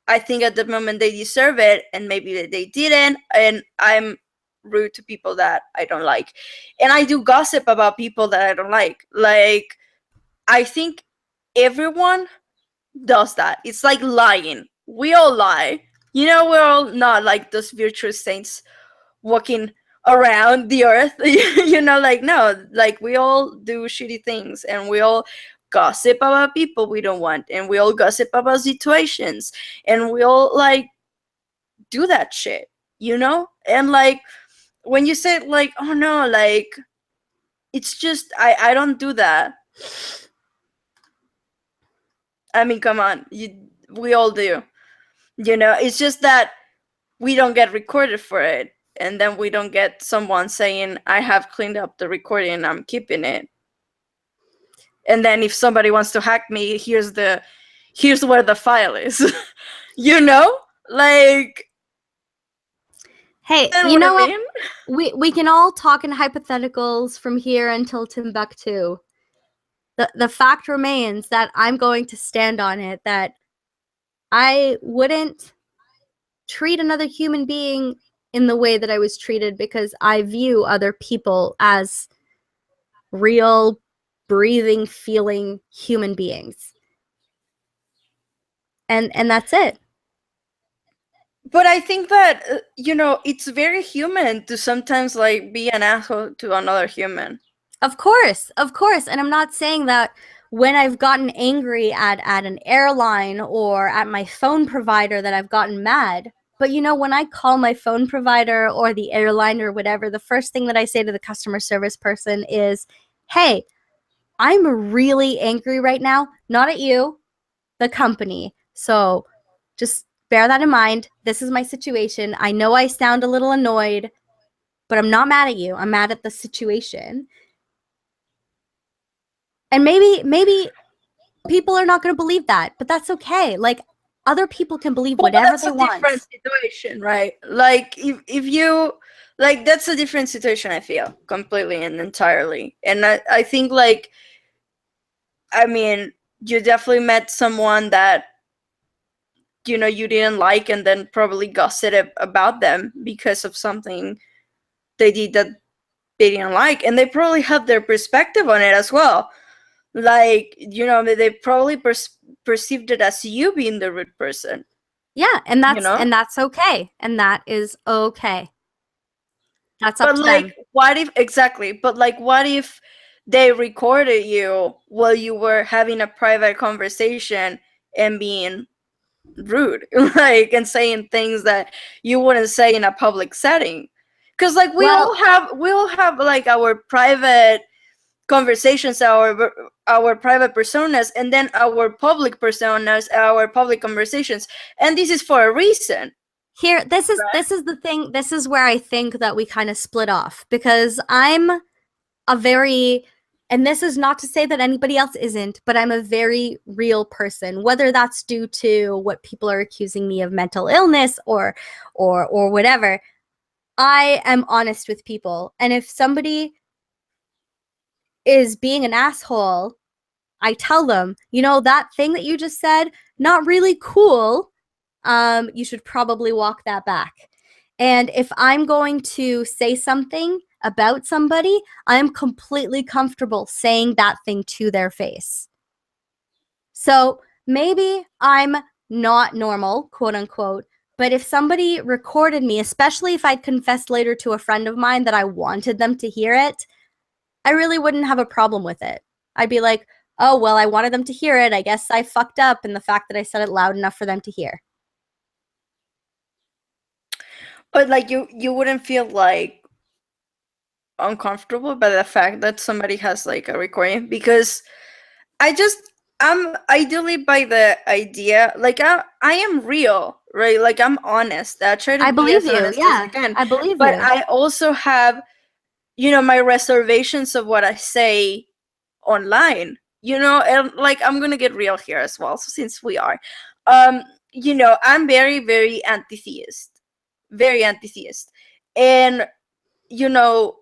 I think at the moment they deserve it, and maybe they didn't. And I'm rude to people that I don't like. And I do gossip about people that I don't like. Like, I think everyone does that. It's like lying. We all lie. You know, we're all not like those virtuous saints walking around the earth. You know, like, no, like, we all do shitty things, and we all gossip about people we don't want, and we all gossip about situations, and we all, like, do that shit, you know? And, like, when you say, like, oh no, like, it's just I don't do that. I mean, come on, we all do, you know? It's just that we don't get recorded for it, and then we don't get someone saying, I have cleaned up the recording and I'm keeping it. And then if somebody wants to hack me, here's where the file is. You know? Like,
Hey,
you know
you
what I
know what?
mean?
We can all talk in hypotheticals from here until Timbuktu. The fact remains that I'm going to stand on it that I wouldn't treat another human being in the way that I was treated because I view other people as real, breathing, feeling human beings. And that's it.
But I think that it's very human to sometimes like be an asshole to another human.
Of course. And I'm not saying that when I've gotten angry at an airline or at my phone provider that I've gotten mad. But when I call my phone provider or the airline or whatever, the first thing that I say to the customer service person is, "Hey, I'm really angry right now, not at you, the company. So just bear that in mind. This is my situation. I know I sound a little annoyed, but I'm not mad at you. I'm mad at the situation." And maybe people are not going to believe that, but that's okay. Like, other people can believe
Well,
whatever
that's
they
a
want.
different situation, right? Like if you like that's a different situation, I feel completely and entirely. And I think like I mean, you definitely met someone that you didn't like and then probably gossiped about them because of something they did that they didn't like, and they probably have their perspective on it as well. Like they probably perceived it as you being the rude person.
Yeah, and
You know,
that's okay. And that is okay. That's up
but
to
like,
them.
what if exactly? But like, what if they recorded you while you were having a private conversation and being rude, like, and saying things that you wouldn't say in a public setting? Because like
Well,
we all have like our private conversations, our private personas, and then our public personas, our public conversations, and this is for a reason.
here, this is the thing. This is where I think that we kind of split off, because I'm a very, and this is not to say that anybody else isn't, but I'm a very real person, whether that's due to what people are accusing me of, mental illness or whatever. I am honest with people. And if somebody is being an asshole, I tell them, that thing that you just said, not really cool. You should probably walk that back. And if I'm going to say something about somebody, I'm completely comfortable saying that thing to their face. So maybe I'm not normal, quote unquote, but if somebody recorded me, especially if I'd confessed later to a friend of mine that I wanted them to hear it, I really wouldn't have a problem with it. I'd be like, oh, well, I wanted them to hear it. I guess I fucked up in the fact that I said it loud enough for them to hear.
But like you wouldn't feel like uncomfortable by the fact that somebody has like a recording, because I just I'm ideally by the idea, like I am real, right? Like I'm honest. I try to
I
be
believe
as
you.
honest as I
Yeah,
can.
I believe
But
you.
I also have, my reservations of what I say online. And like I'm gonna get real here as well, so since we are. Um, I'm very, very anti-theist. Very anti-theist. And you know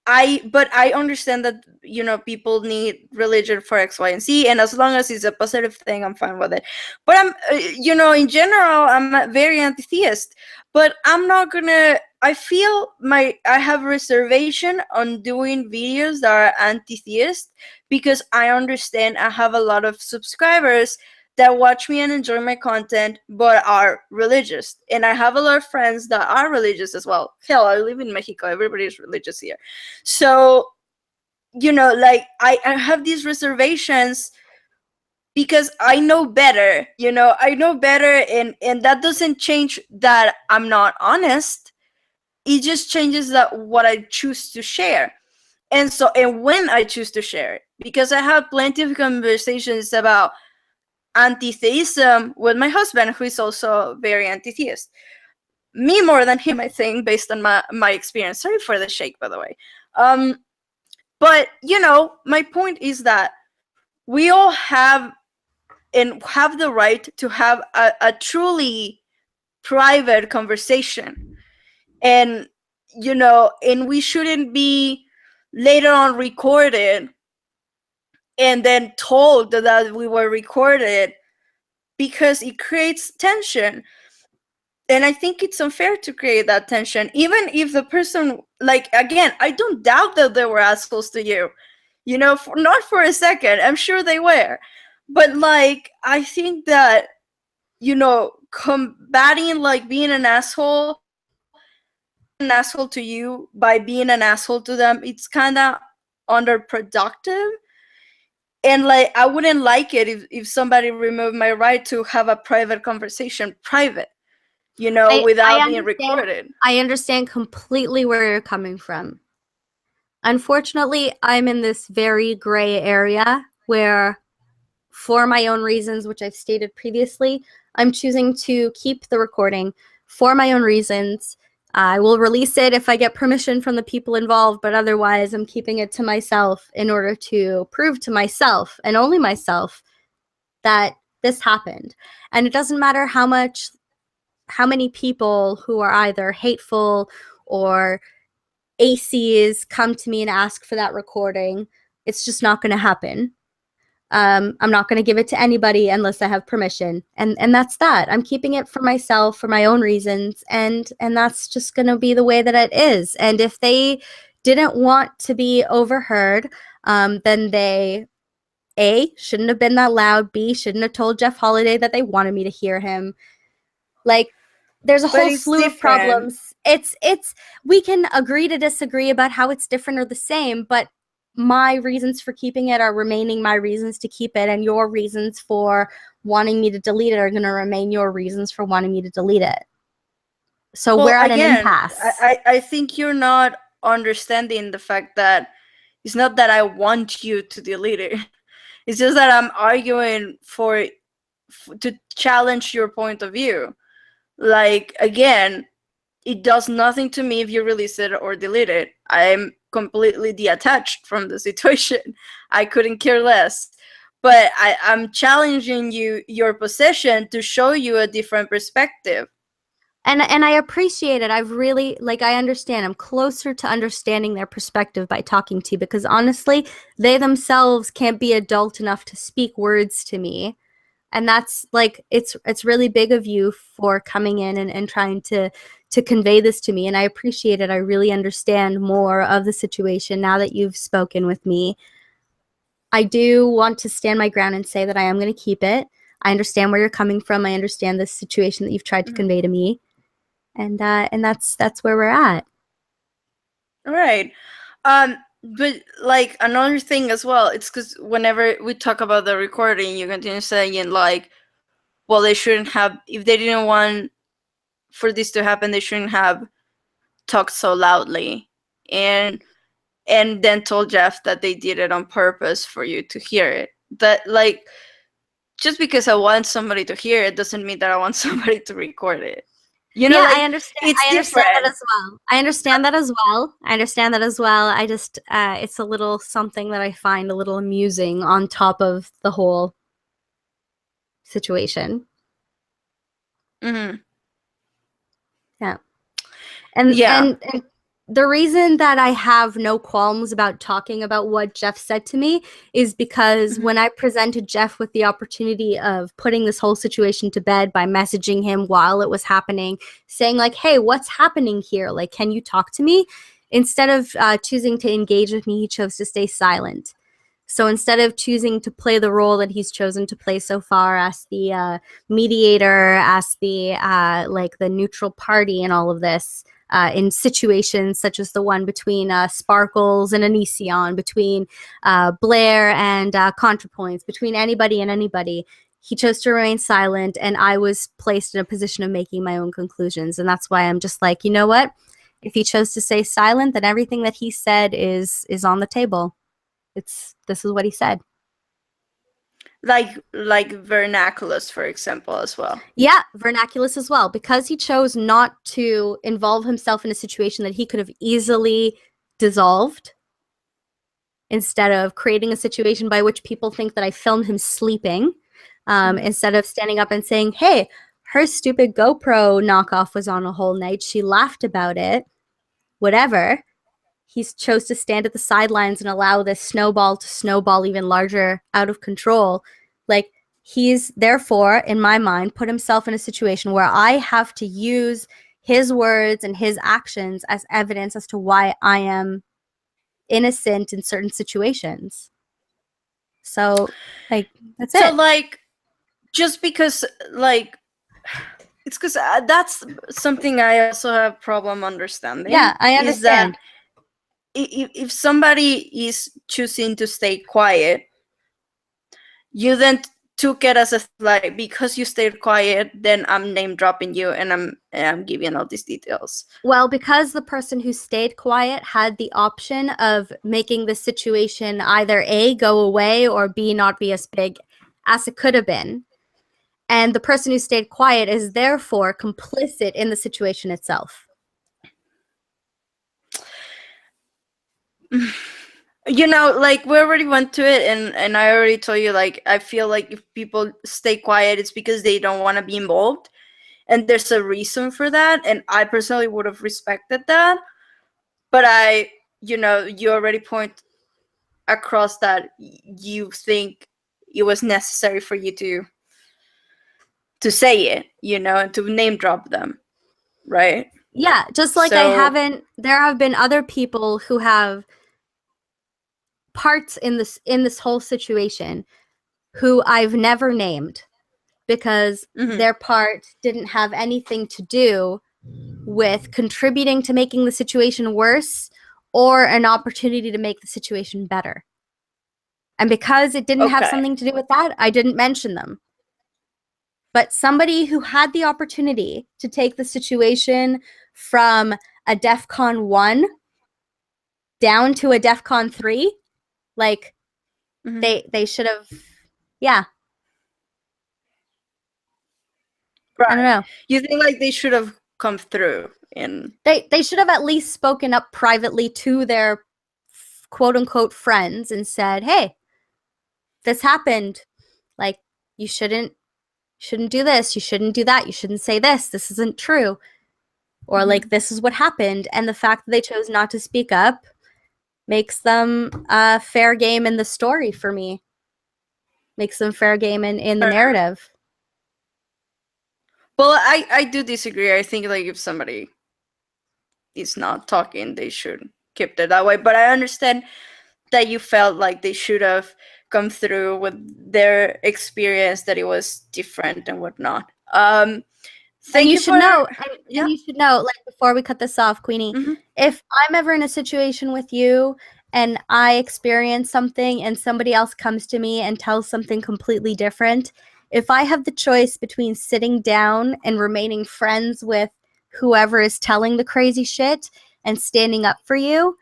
I understand that people need religion for X, Y, and Z, and as long as it's a positive thing, I'm fine with it. But I'm in general, I'm very anti-theist, but I'm not gonna I feel I have reservation on doing videos that are anti-theist, because I understand I have a lot of subscribers that watch me and enjoy my content but are religious, and I have a lot of friends that are religious as well. Hell, I live in Mexico, everybody's religious here. So like I have these reservations because I know better. I know better, and that doesn't change that I'm not honest. It just changes that what I choose to share. And when I choose to share it, because I have plenty of conversations about anti-theism with my husband, who is also very anti-theist. Me more than him, I think, based on my experience. Sorry for the shake, by the way. But my point is that we all have the right to have a truly private conversation. And, you know, and we shouldn't be later on recorded and then told that we were recorded, because it creates tension. And I think it's unfair to create that tension, even if the person, like, again, I don't doubt that they were assholes to you, you know, not for a second. I'm sure they were. But, like, I think that, you know, combating, like, being an asshole to you by being an asshole to them, it's kind of underproductive. And, like, I wouldn't like it if somebody removed my right to have a private conversation private, you know, without being recorded.
I understand completely where you're coming from. Unfortunately, I'm in this very gray area where, for my own reasons, which I've stated previously, I'm choosing to keep the recording for my own reasons. I will release it if I get permission from the people involved, but otherwise I'm keeping it to myself in order to prove to myself, and only myself, that this happened. And it doesn't matter how many people who are either hateful or ACs come to me and ask for that recording. It's just not going to happen. I'm not going to give it to anybody unless I have permission. And that's that. I'm keeping it for myself, for my own reasons. And that's just going to be the way that it is. And if they didn't want to be overheard, then they, A, shouldn't have been that loud. B, shouldn't have told Jeff Holiday that they wanted me to hear him. Like, there's a whole slew of problems. It's we can agree to disagree about how it's different or the same, but my reasons for keeping it are remaining my reasons to keep it, and your reasons for wanting me to delete it are going to remain your reasons for wanting me to delete it. So
well,
we're at
again,
an impasse.
I think you're not understanding the fact that it's not that I want you to delete it. It's just that I'm arguing to challenge your point of view. Like, again, it does nothing to me if you release it or delete it. I'm completely detached from the situation. I couldn't care less. But I'm challenging your position to show you a different perspective.
And I appreciate it. I've really, like, I understand. I'm closer to understanding their perspective by talking to you, because honestly, they themselves can't be adult enough to speak words to me. And that's, like, it's really big of you for coming in and trying to convey this to me. And I appreciate it. I really understand more of the situation now that you've spoken with me. I do want to stand my ground and say that I am going to keep it. I understand where you're coming from. I understand the situation that you've tried to convey to me. And that's where we're at.
All right. But, like, another thing as well, it's because whenever we talk about the recording, you continue saying, like, well, they shouldn't have, if they didn't want for this to happen, they shouldn't have talked so loudly, and then told Jeff that they did it on purpose for you to hear it. That, like, just because I want somebody to hear it doesn't mean that I want somebody to record it. You know,
yeah,
like,
I understand.
it's
I understand that as well. I understand that as well. I just, it's a little something that I find a little amusing on top of the whole situation.
Mm-hmm.
Yeah. And the reason that I have no qualms about talking about what Jeff said to me is because when I presented Jeff with the opportunity of putting this whole situation to bed by messaging him while it was happening, saying, like, hey, what's happening here? Like, can you talk to me? Instead of choosing to engage with me, he chose to stay silent. So instead of choosing to play the role that he's chosen to play so far as the mediator, as the like the neutral party in all of this, in situations such as the one between Sparkles and Onision, between Blair and ContraPoints, between anybody and anybody, he chose to remain silent, and I was placed in a position of making my own conclusions. And that's why I'm just like, you know what? If he chose to stay silent, then everything that he said is on the table. This is what he said.
Like vernaculous, for example, as well.
Yeah, vernaculous as well, because he chose not to involve himself in a situation that he could have easily dissolved, instead of creating a situation by which people think that I filmed him sleeping, instead of standing up and saying, hey, her stupid GoPro knockoff was on a whole night. She laughed about it. Whatever. He chose to stand at the sidelines and allow this snowball to snowball even larger, out of control. Like, he's therefore, in my mind, put himself in a situation where I have to use his words and his actions as evidence as to why I am innocent in certain situations. So, like, that's it.
So, like, just because, like, it's because that's something I also have problem understanding.
Yeah, I understand.
Is that if somebody is choosing to stay quiet, you then took it as a like, because you stayed quiet, then I'm name dropping you and I'm giving all these details.
Well, because the person who stayed quiet had the option of making the situation either A, go away, or B, not be as big as it could have been. And the person who stayed quiet is therefore complicit in the situation itself.
You know, like, we already went to it, and I already told you, like, I feel like if people stay quiet, it's because they don't want to be involved, and there's a reason for that, and I personally would have respected that. But you already point across that you think it was necessary for you to say it, and to name drop them, right?
Yeah, just like there have been other people who have parts in this whole situation who I've never named because their part didn't have anything to do with contributing to making the situation worse or an opportunity to make the situation better. And because it didn't have something to do with that, I didn't mention them. But somebody who had the opportunity to take the situation from a DEFCON 1 down to a DEFCON 3, like, they should have, yeah.
Right.
I don't know.
You think, like, they should have come through and
they should have at least spoken up privately to their quote unquote friends and said, hey, this happened. Like, you shouldn't do this, you shouldn't do that, you shouldn't say this isn't true. Or like, this is what happened. And the fact that they chose not to speak up makes them fair game in the story for me. Makes them fair game in the narrative.
Well, I do disagree. I think, like, if somebody is not talking, they should keep it that way. But I understand that you felt like they should have come through with their experience, that it was different and whatnot.
And you should know, like, before we cut this off, Queenie, if I'm ever in a situation with you and I experience something and somebody else comes to me and tells something completely different, if I have the choice between sitting down and remaining friends with whoever is telling the crazy shit and standing up for you,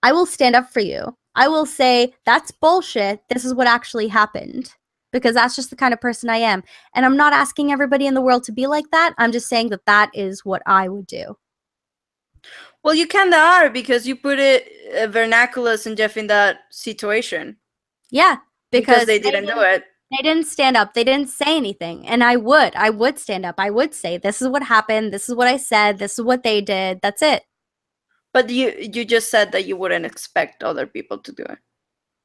I will stand up for you. I will say, that's bullshit. This is what actually happened. Because that's just the kind of person I am. And I'm not asking everybody in the world to be like that. I'm just saying that that is what I would do.
Well, you kind of are, because you put it vernaculars and Jeff in that situation.
Yeah,
because they didn't do it.
They didn't stand up. They didn't say anything. And I would stand up. I would say, this is what happened. This is what I said. This is what they did. That's it.
But you just said that you wouldn't expect other people to do it.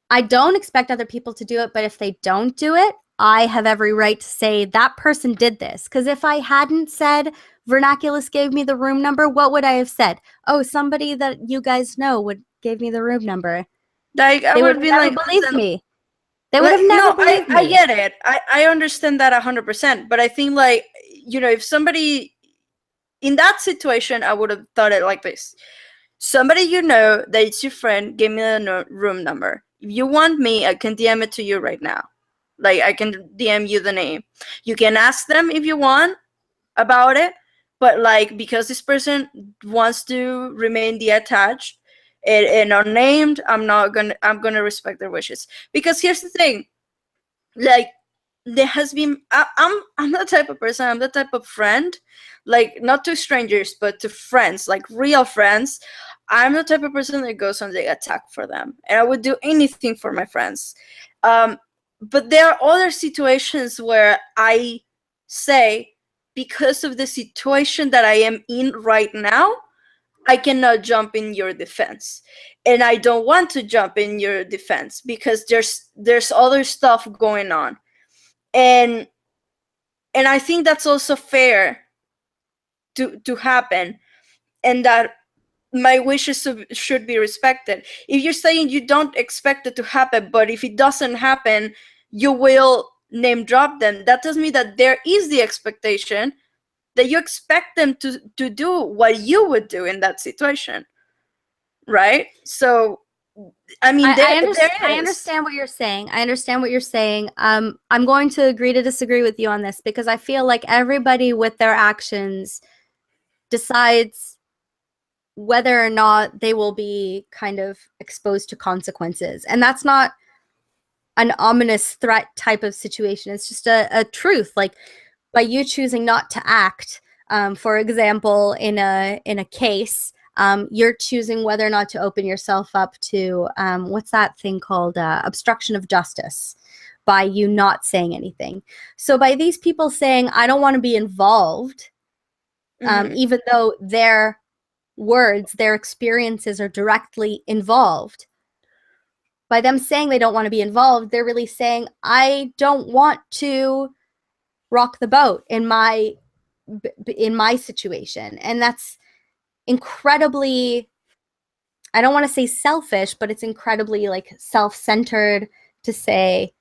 I don't expect other people to do it, but if they don't do it, I have every right to say that person did this. Because if I hadn't said Vernaculus gave me the room number, what would I have said? Oh, somebody that you guys know gave me the room number.
Like, I would be like,
believe me. They would have never believed me.
I get it. I understand that 100%. But I think, like, if somebody in that situation, I would have thought it like this. Somebody that it's your friend gave me the room number. If you want me, I can DM it to you right now. Like, I can DM you the name. You can ask them if you want about it. But, like, because this person wants to remain detached and unnamed, I'm gonna respect their wishes. Because here's the thing. Like, there has been, I'm the type of person, I'm the type of friend, like, not to strangers, but to friends, like real friends. I'm the type of person that goes on the attack for them, and I would do anything for my friends. But there are other situations where I say, because of the situation that I am in right now, I cannot jump in your defense. And I don't want to jump in your defense because there's other stuff going on. And I think that's also fair to happen, and that my wishes should be respected. If you're saying you don't expect it to happen, but if it doesn't happen, you will name drop them, that tells me that there is the expectation that you expect them to do what you would do in that situation, right? So I mean, there is.
I understand what you're saying. I understand what you're saying. I'm going to agree to disagree with you on this, because I feel like everybody with their actions decides whether or not they will be kind of exposed to consequences. And that's not an ominous threat type of situation. It's just a truth. Like, by you choosing not to act, for example, in a case, you're choosing whether or not to open yourself up to what's that thing called, obstruction of justice, by you not saying anything. So by these people saying, I don't want to be involved, even though their words, their experiences are directly involved, by them saying they don't want to be involved, they're really saying, I don't want to rock the boat in my situation. And that's incredibly, I don't want to say selfish, but it's incredibly like self-centered to say,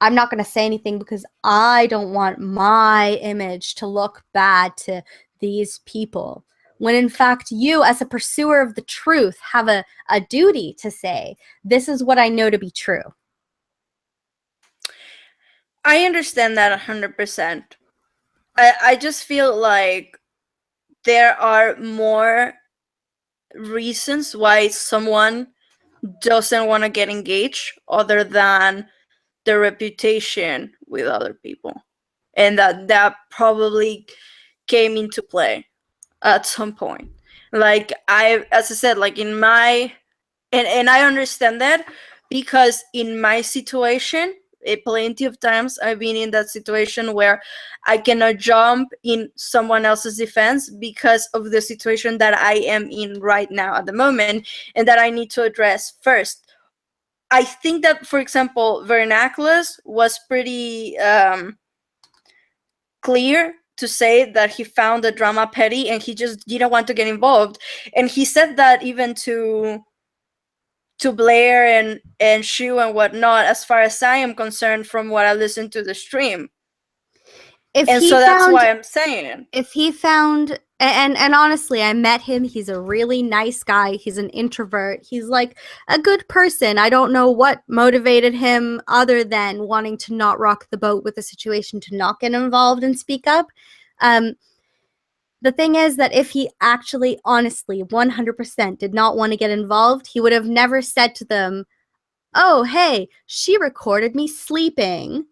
I'm not going to say anything because I don't want my image to look bad to these people. When in fact, you as a pursuer of the truth have a duty to say, this is what I know to be true.
I understand that 100%. I just feel like there are more reasons why someone doesn't want to get engaged other than the reputation with other people, and that probably came into play at some point. Like, as I said, like in my, and I understand that, because in my situation, plenty of times I've been in that situation where I cannot jump in someone else's defense because of the situation that I am in right now at the moment, and that I need to address first. I think that, for example, Vernaculus was pretty clear to say that he found the drama petty and he just didn't want to get involved. And he said that even to Blair and Shu and whatnot, as far as I am concerned, from what I listened to the stream. That's why I'm saying.
If he found, and honestly, I met him. He's a really nice guy. He's an introvert. He's like a good person. I don't know what motivated him other than wanting to not rock the boat with the situation, to not get involved and speak up. The thing is that if he actually, honestly, 100% did not want to get involved, he would have never said to them, oh, hey, she recorded me sleeping,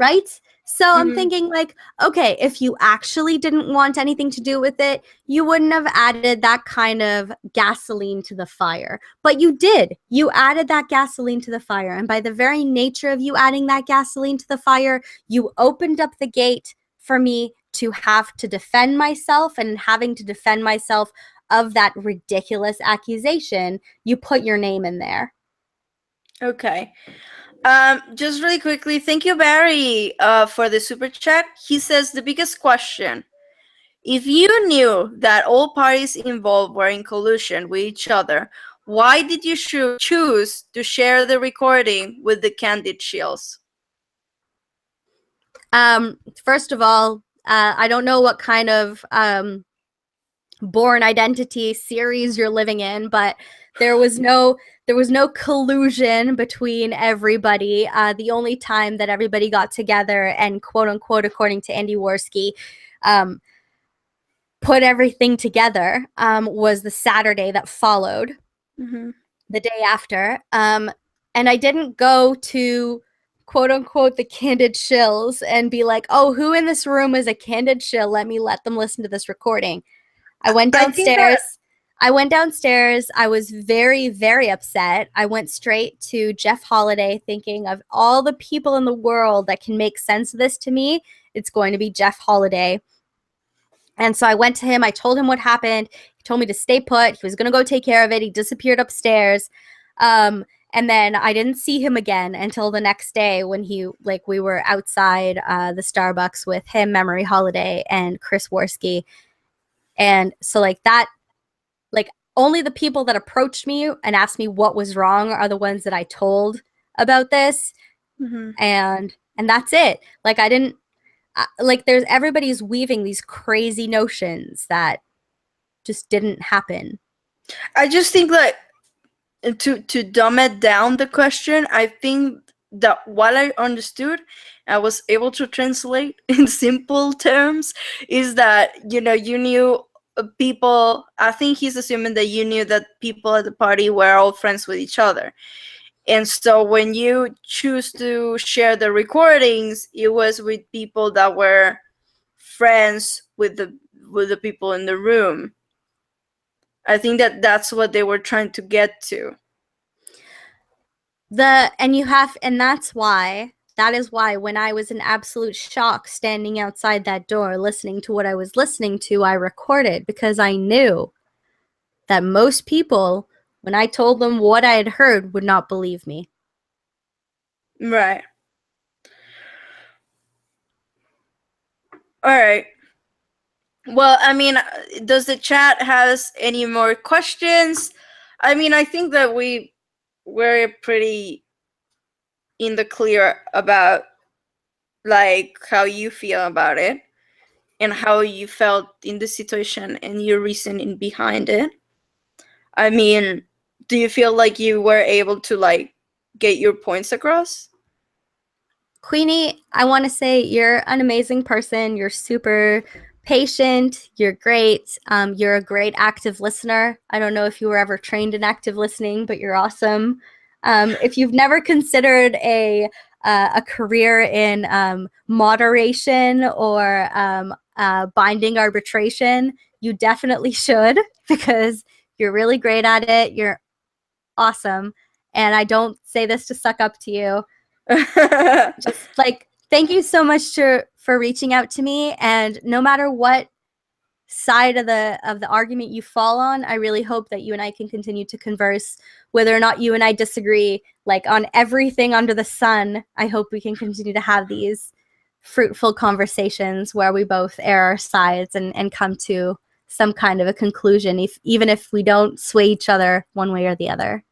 right? So I'm thinking like, okay, if you actually didn't want anything to do with it, you wouldn't have added that kind of gasoline to the fire. But you did. You added that gasoline to the fire. And by the very nature of you adding that gasoline to the fire, you opened up the gate for me to have to defend myself, and having to defend myself of that ridiculous accusation, you put your name in there.
Okay. Just really quickly, thank you, Barry, for the super chat. He says, the biggest question: if you knew that all parties involved were in collusion with each other, why did you choose to share the recording with the Candid Shields?
First of all, I don't know what kind of Born Identity series you're living in, but there was no collusion between everybody. The only time that everybody got together and, quote unquote, according to Andy Worski, put everything together was the Saturday that followed, the day after. And I didn't go to, quote unquote, the Candid Shills and be like, oh, who in this room is a Candid Shill? Let them listen to this recording. I went downstairs. I was very, very upset. I went straight to Jeff Holiday, thinking of all the people in the world that can make sense of this to me, it's going to be Jeff Holiday. And so I went to him. I told him what happened. He told me to stay put. He was going to go take care of it. He disappeared upstairs. And then I didn't see him again until the next day when we were outside the Starbucks with him, Memory Holiday, and Chris Worski. And so only the people that approached me and asked me what was wrong are the ones that I told about this.
Mm-hmm.
And that's it. I didn't, there's everybody's weaving these crazy notions that just didn't happen.
I just think to dumb it down the question, I think that what I understood, I was able to translate in simple terms, is that you knew people. I think he's assuming that you knew that people at the party were all friends with each other, and so when you choose to share the recordings, it was with people that were friends with the people in the room. I think that's what they were trying to get to.
That is why when I was in absolute shock standing outside that door listening to what I was listening to, I recorded, because I knew that most people, when I told them what I had heard, would not believe me.
Right. All right. Well, I mean, does the chat has any more questions? I mean, I think that we're pretty in the clear about how you feel about it and how you felt in the situation and your reasoning behind it. I mean, do you feel like you were able to get your points across?
Queenie, I want to say you're an amazing person. You're super patient. You're great. You're a great active listener. I don't know if you were ever trained in active listening, but you're awesome. If you've never considered a career in moderation or binding arbitration, you definitely should, because you're really great at it. You're awesome. And I don't say this to suck up to you. Just thank you so much for reaching out to me. And no matter what side of the argument you fall on, I really hope that you and I can continue to converse, whether or not you and I disagree on everything under the sun. I hope we can continue to have these fruitful conversations where we both air our sides and come to some kind of a conclusion, even if we don't sway each other one way or the other.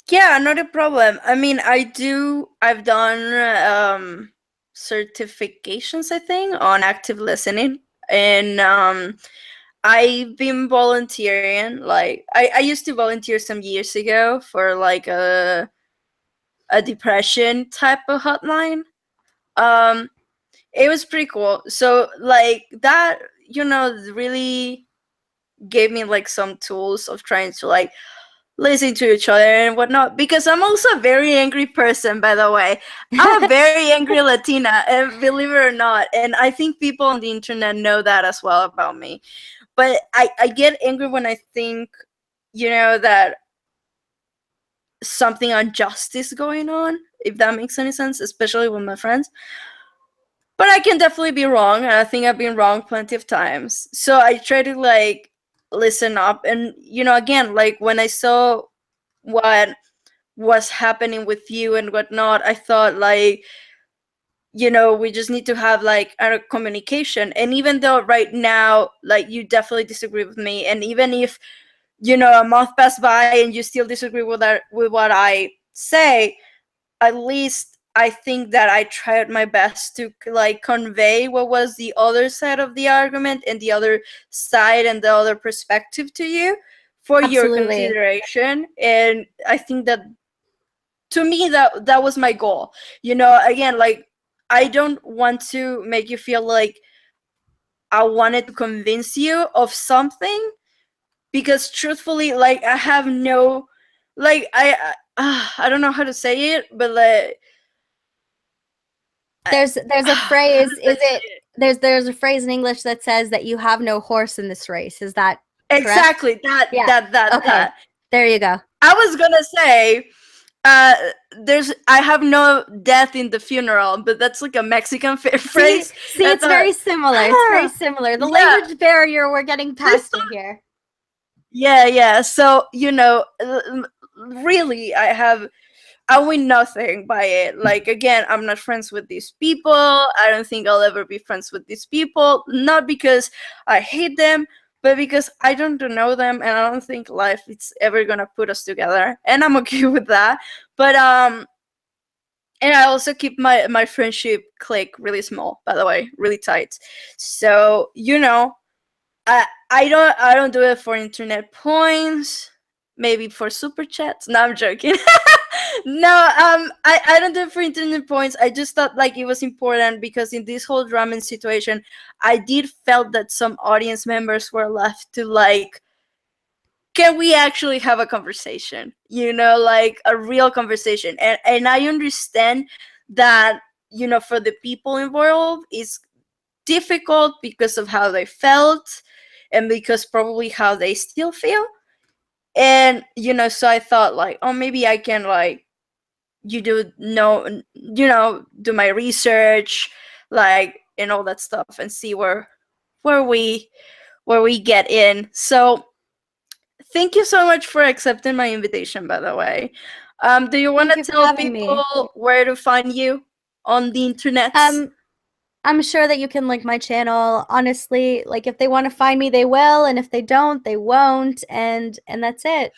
Yeah, not a problem. I mean, I've done certifications, I think, on active listening. And I've been volunteering. I used to volunteer some years ago for a depression type of hotline. It was pretty cool. So that, really gave me some tools of trying to listen to each other and whatnot, because I'm also a very angry person, by the way. I'm a very angry Latina, and believe it or not, and I think people on the internet know that as well about me. But I get angry when I think, that something unjust is going on, if that makes any sense, especially with my friends. But I can definitely be wrong, and I think I've been wrong plenty of times. So I try to listen up, and again, when I saw what was happening with you and whatnot, I thought we just need to have a communication. And even though right now you definitely disagree with me, and even if a month passed by and you still disagree with what I say, at least I think that I tried my best to convey what was the other side of the argument and the other side and the other perspective to you for
Absolutely.
your consideration. And I think that, to me, that was my goal. Again, I don't want to make you feel like I wanted to convince you of something, because truthfully, I have no, I don't know how to say it, but
there's a phrase, there's a phrase in English that says that you have no horse in this race. Is that
exactly
correct?
that?
Yeah.
That
Okay. There you go.
I was gonna say, uh I have no death in the funeral, but that's like a Mexican
See,
phrase.
see,
I
it's very
thought,
similar. It's very similar. The
yeah,
language barrier we're getting
this,
past it here.
yeah. So really, I win nothing by it. Like, again, I'm not friends with these people. I don't think I'll ever be friends with these people. Not because I hate them, but because I don't know them, and I don't think life is ever gonna put us together. And I'm okay with that. But and I also keep my friendship clique really small, by the way, really tight. So I don't do it for internet points. Maybe for super chats. No, I'm joking. No, I don't do it for internet points. I just thought like it was important because in this whole ramen situation, I did felt that some audience members were left to like, can we actually have a conversation? Like a real conversation. And I understand that for the people involved, it's difficult because of how they felt and because probably how they still feel. And so I thought like, oh, maybe I can like do my research, like, and all that stuff, and see where we where we get in. So thank you so much for accepting my invitation, by the way. Do you want
Thank
to
you for
tell
having me.
people where to find you on the internet?
I'm sure that you can link my channel. Honestly, like if they want to find me, they will, and if they don't, they won't, and that's it.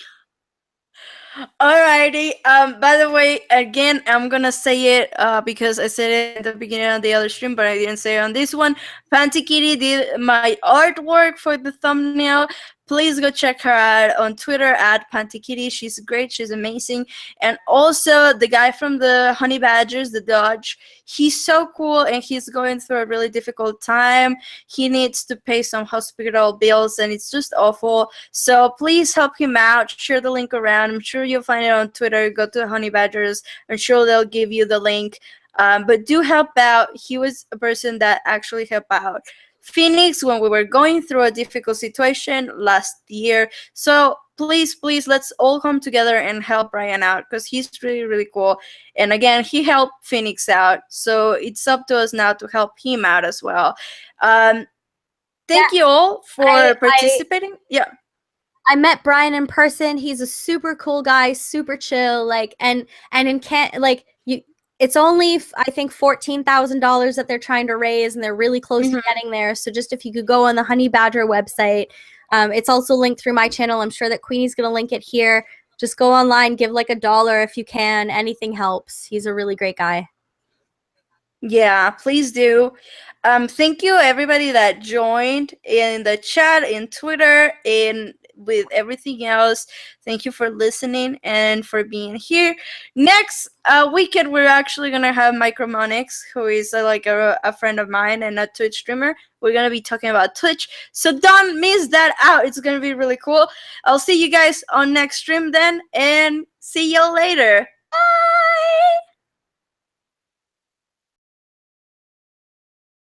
Alrighty. By the way, again, I'm gonna say it because I said it at the beginning of the other stream, but I didn't say it on this one. Panty Kitty did my artwork for the thumbnail. Please go check her out on Twitter at Panty Kitty. She's great. She's amazing. And also the guy from the Honey Badgers, the Dodge. He's so cool, and he's going through a really difficult time. He needs to pay some hospital bills, and it's just awful. So please help him out. Share the link around. I'm sure you'll find it on Twitter. Go to Honey Badgers. I'm sure they'll give you the link. But do help out. He was a person that actually helped out Phoenix when we were going through a difficult situation last year. So please, let's all come together and help Brian out because he's really, really cool. And again, he helped Phoenix out. So it's up to us now to help him out as well. Thank you all for participating. Yeah.
I met Brian in person. He's a super cool guy, super chill. Like, and in it's only I think $14,000 that they're trying to raise, and they're really close to getting there. So just if you could go on the Honey Badger website, it's also linked through my channel. I'm sure that Queenie's gonna link it here. Just go online, give like $1 if you can. Anything helps. He's a really great guy.
Yeah, please do. Thank you everybody that joined in the chat, in Twitter, in with everything else. Thank you for listening and for being here. Next weekend, we're actually gonna have Micromonix, who is a friend of mine and a Twitch streamer. We're gonna be talking about Twitch, so don't miss that out. It's gonna be really cool. I'll see you guys on next stream then, and see you later. Bye.